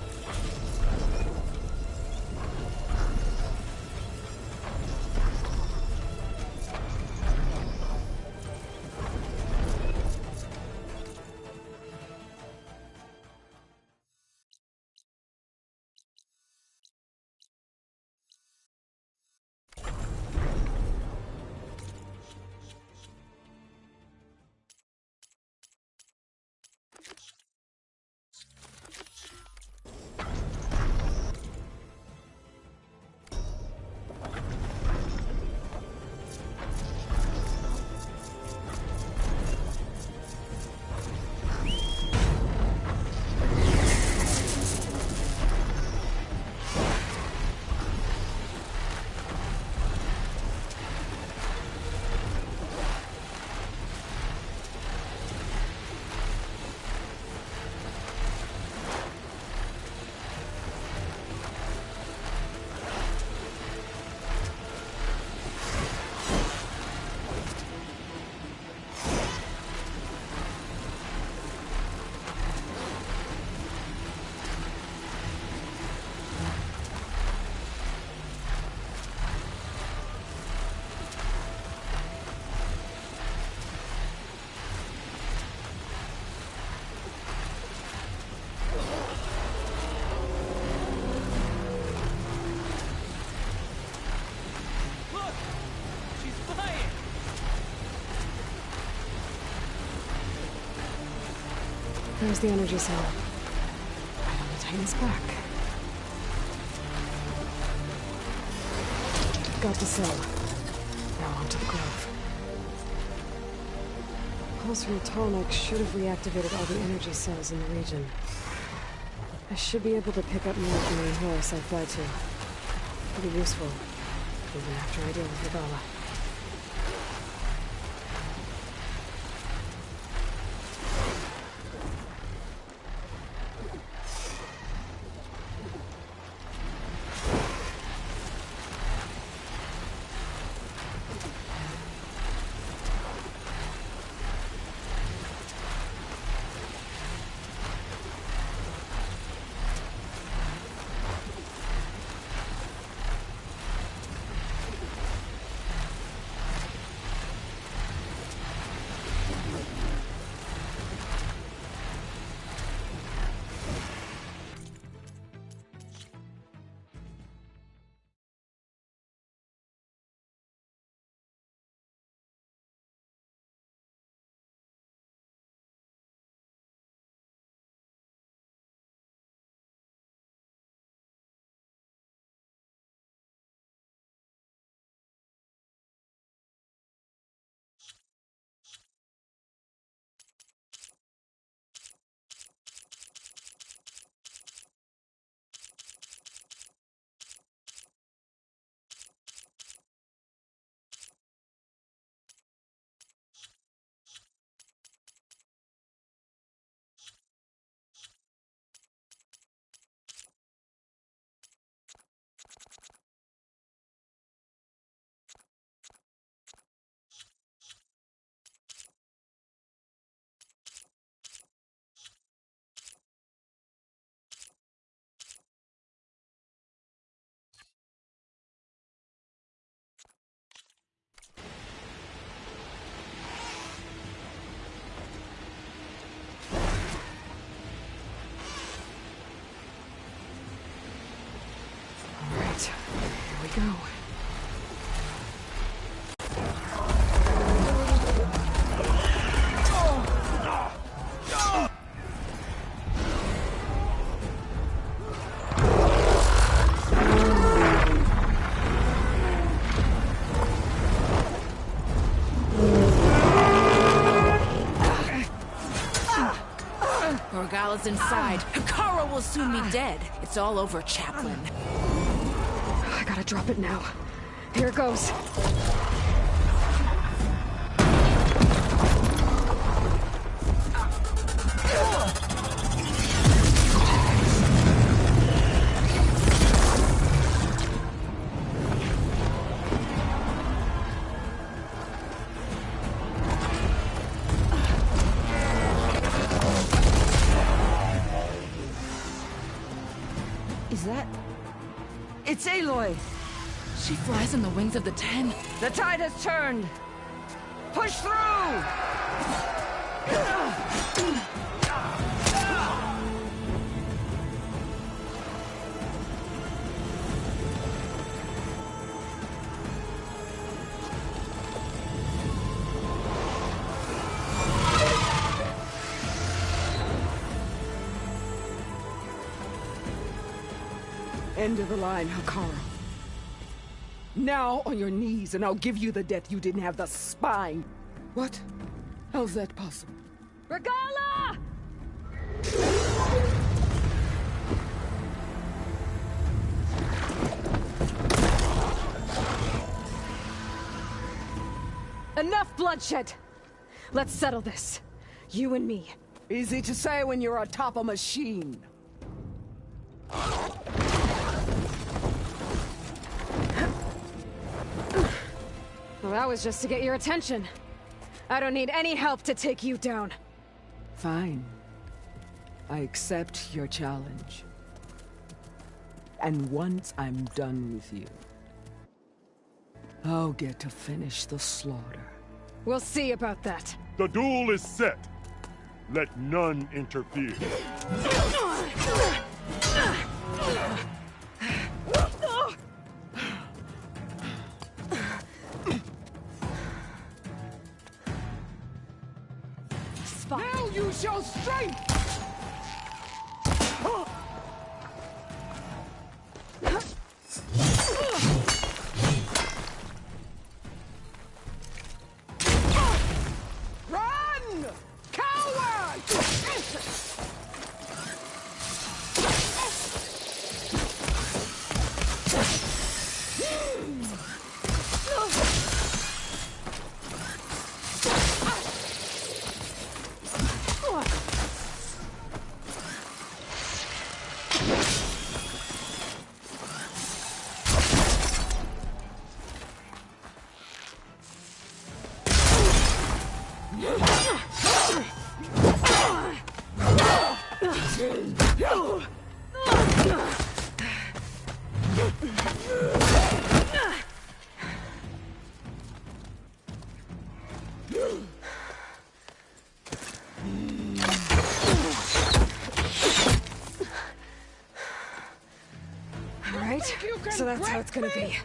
There's the energy cell. Right on the Titan's back. got to sell. Now on to the grove. Pulse from Tallneck should have reactivated all the energy cells in the region. I should be able to pick up more of the main horse I fly to. Pretty useful, even after I deal with Regala. Here we go. Regala's inside. Hikaru will soon be dead. It's all over, Chaplain. I gotta drop it now. Here goes. Is that... It's Aloy! She flies on the wings of the Ten. The tide has turned! Push through! End of the line, Hikaru. Now on your knees, and I'll give you the death you didn't have the spine. What? How's that possible? Regala! Enough bloodshed! Let's settle this. You and me. Easy to say when you're atop a machine. Well, that was just to get your attention. I don't need any help to take you down. Fine. I accept your challenge. And once I'm done with you, I'll get to finish the slaughter. We'll see about that. The duel is set. Let none interfere. Now you show strength! All right, so that's how it's gonna be.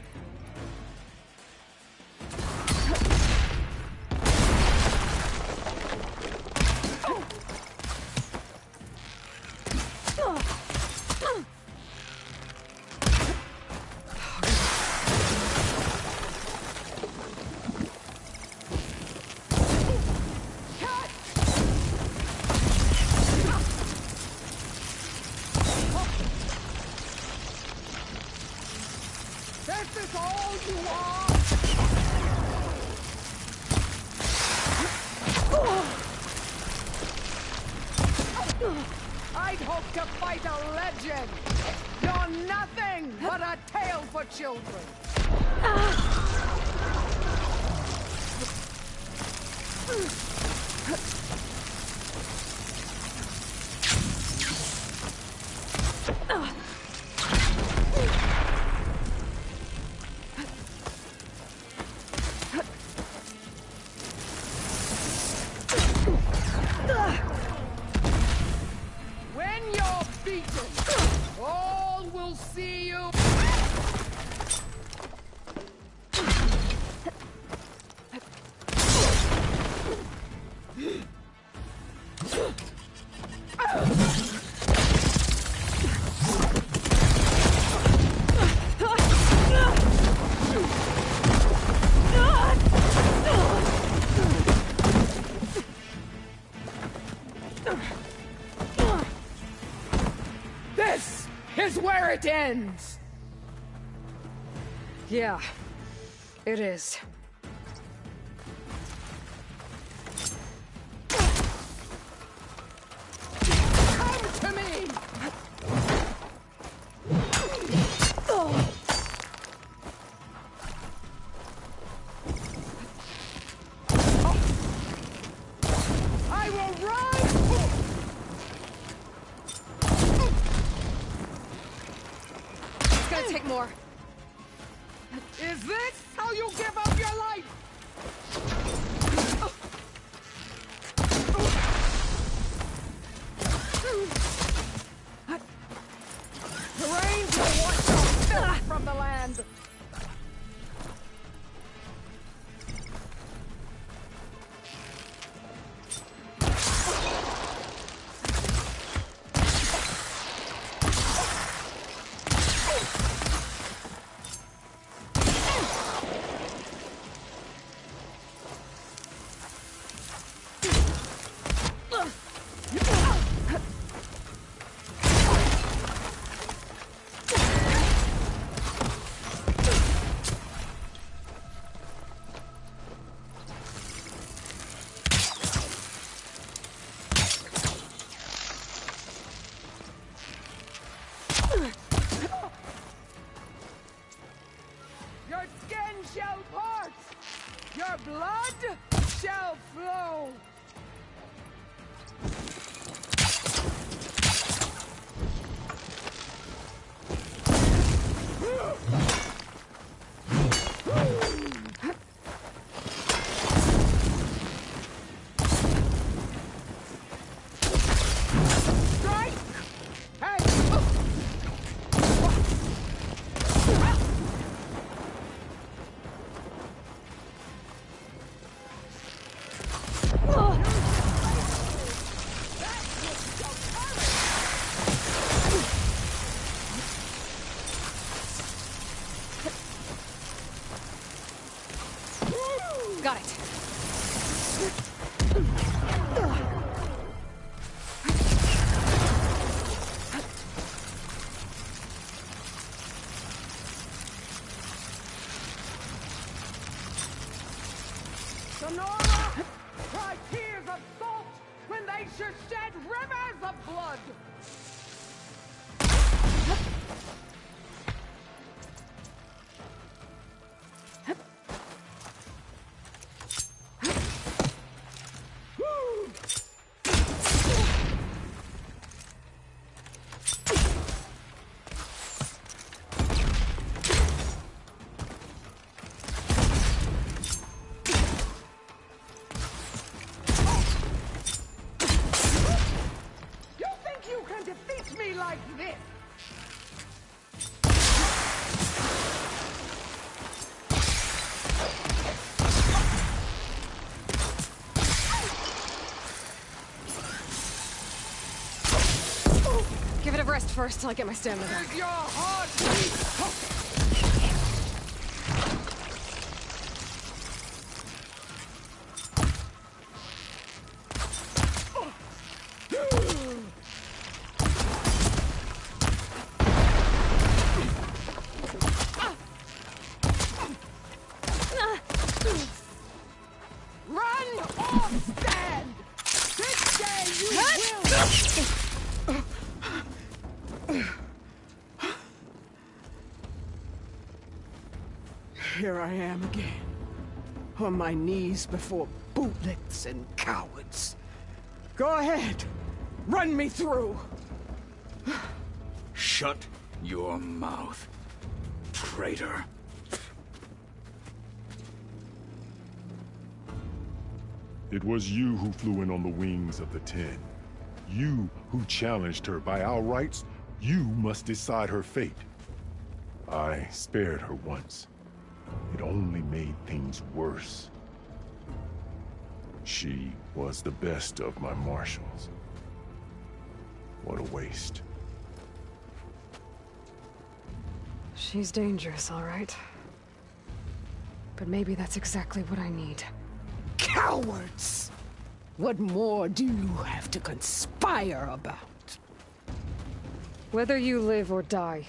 This is all you are! I'd hoped to fight a legend! You're nothing but a tale for children! When you're beaten, all will see you. This is where it ends. Yeah, it is. Come to me! I will run! It's gonna take more. Is this how you give up your life? The rains will wash your filth from the land. Your skin shall part! Your blood shall flow! Strike! Hey! Got it. Sonora! Cry tears of salt when they should shed rivers of blood! Rest first till I get my stamina back. Your heart Run or stand! This day you will! Here I am again, on my knees before bootlicks and cowards. Go ahead, run me through! Shut your mouth, traitor. It was you who flew in on the wings of the Ten. You who challenged her by our rights. You must decide her fate. I spared her once. It only made things worse. She was the best of my marshals. What a waste. She's dangerous, all right. But maybe that's exactly what I need. Cowards! What more do you have to conspire about? Whether you live or die.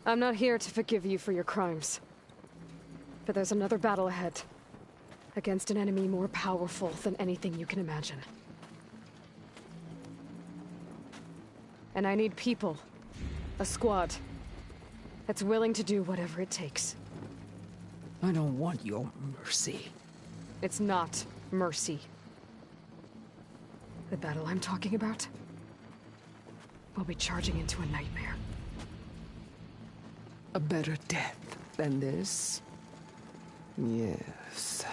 I'm not here to forgive you for your crimes. But there's another battle ahead. Against an enemy more powerful than anything you can imagine. And I need people. A squad. That's willing to do whatever it takes. I don't want your mercy. It's not mercy. The battle I'm talking about will be charging into a nightmare. A better death than this? Yes.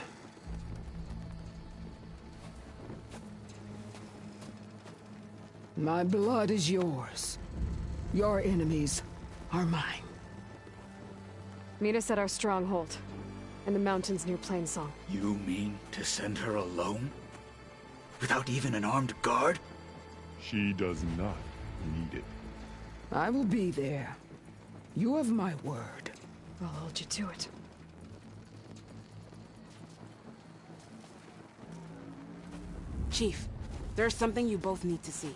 My blood is yours. Your enemies are mine. Meet us at our stronghold, in the mountains near Plainsong. You mean to send her alone? Without even an armed guard? She does not need it. I will be there. You have my word. I'll hold you to it. Chief, there's something you both need to see.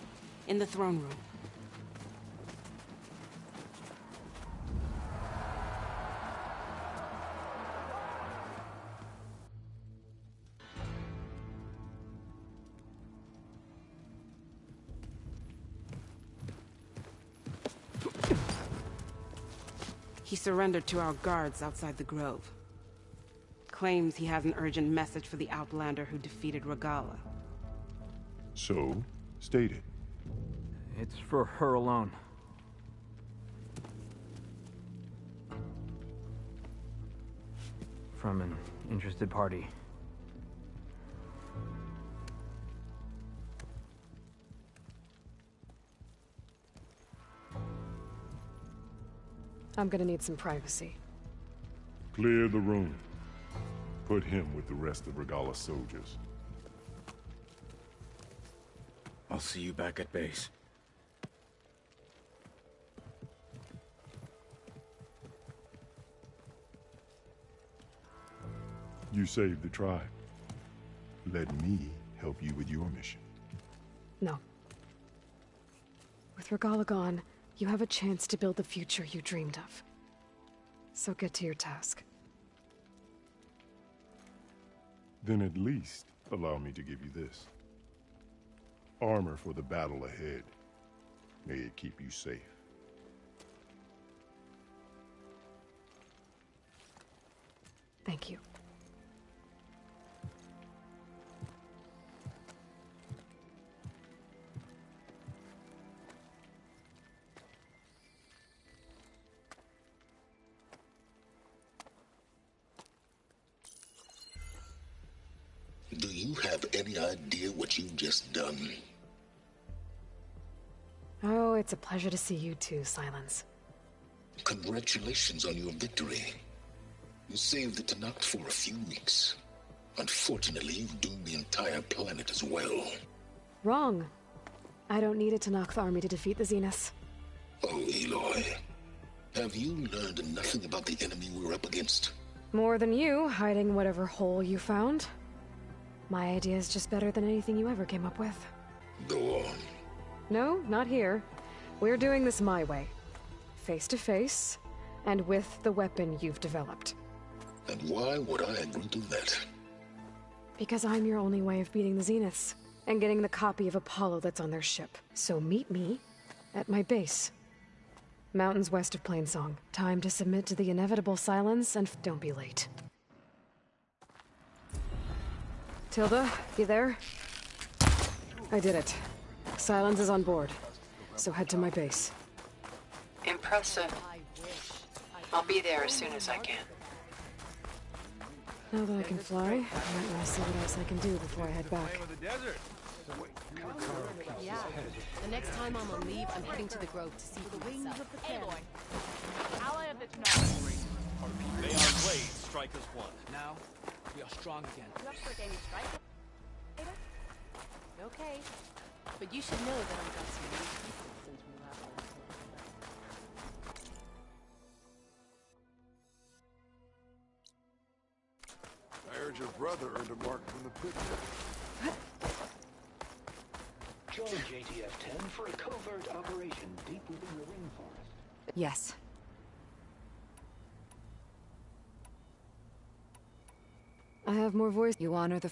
In the throne room. He surrendered to our guards outside the grove. Claims he has an urgent message for the Outlander who defeated Regala. So, state it. It's for her alone. From an interested party. I'm gonna need some privacy. Clear the room. Put him with the rest of Regala's soldiers. I'll see you back at base. You saved the tribe. Let me help you with your mission. No. With Regala gone, you have a chance to build the future you dreamed of. So get to your task. Then at least allow me to give you this. Armor for the battle ahead. May it keep you safe. Thank you. Do you have any idea what you've just done? Oh, it's a pleasure to see you too, Silence. Congratulations on your victory. You saved the Tanakh for a few weeks. Unfortunately, you've doomed the entire planet as well. Wrong. I don't need a Tanakh army to defeat the Zeniths. Oh, Aloy. Have you learned nothing about the enemy we're up against? More than you, hiding whatever hole you found. My idea is just better than anything you ever came up with. Go on. No, not here. We're doing this my way. Face to face, and with the weapon you've developed. And why would I agree to that? Because I'm your only way of beating the Zeniths, and getting the copy of Apollo that's on their ship. So meet me at my base. Mountains west of Plainsong. Time to submit to the inevitable silence, and don't be late. Tilda, you there? I did it. Silence is on board, so head to my base. Impressive. I'll be there as soon as I can. Now that I can fly, I might want to see what else I can do before I head back. Yeah. The next time I'm on leave, I'm heading to the Grove to see the wings of the Aloy. Ally of the Tanakh. May our blades strike as one. Now, we are strong again. You up for a game of strike? Okay. But you should know that I've got some new people since we last went. I heard your brother earned a mark from the picture. Join JTF-10 for a covert operation deep within the rainforest. Yes. I have more voice. You honor the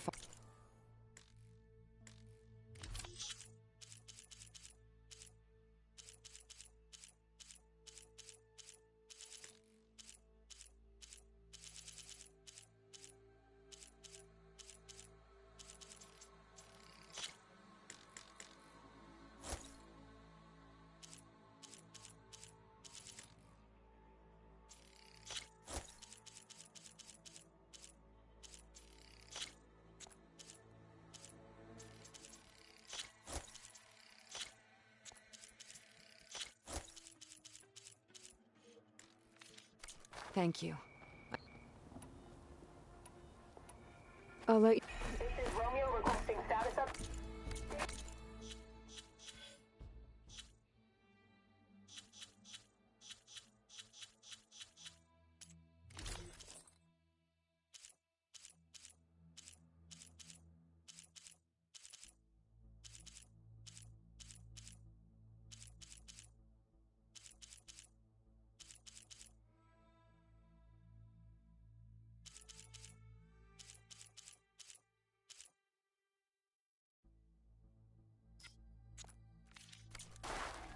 Thank you. I'll let you... This is Romeo requesting status up.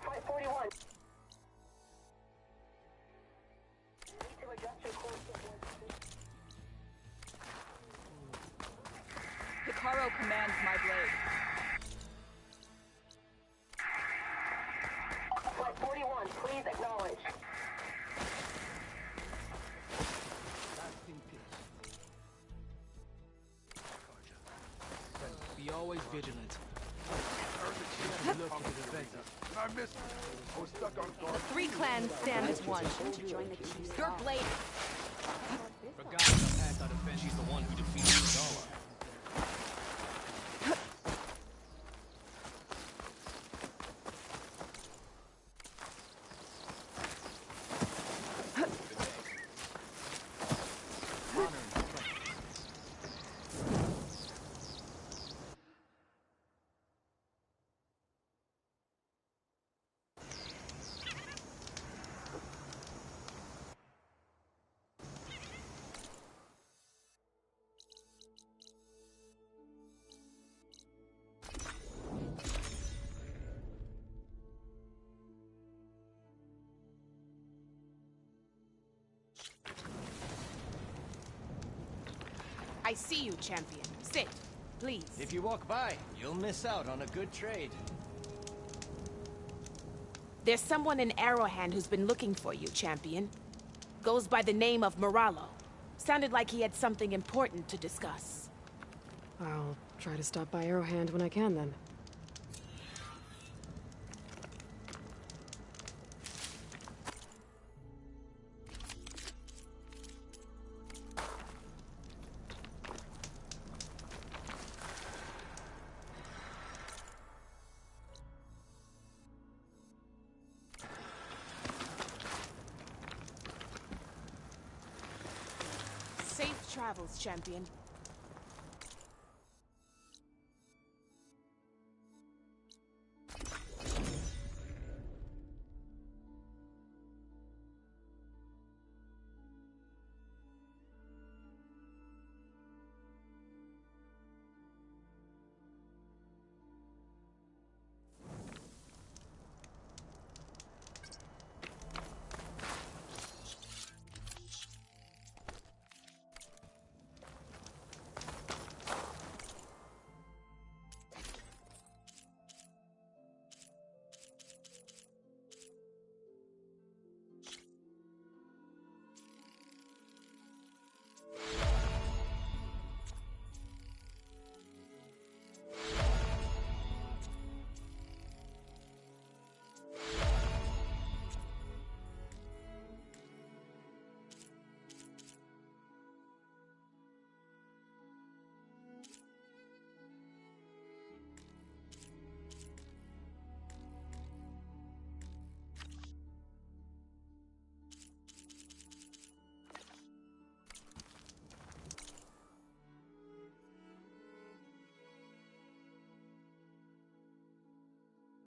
Flight 41. Need to adjust your course. Hikaru commands my blade. Flight 41, please acknowledge. Be always vigilant. I missed it. I was stuck on guard. The three clans stand as one. Your blade. Regardless of past our defense, she's the one who defeated Regala. I see you, champion. Sit, please. If you walk by, you'll miss out on a good trade. There's someone in Arrowhand who's been looking for you, champion. Goes by the name of Moralo. Sounded like he had something important to discuss. I'll try to stop by Arrowhand when I can, then. travels, champion.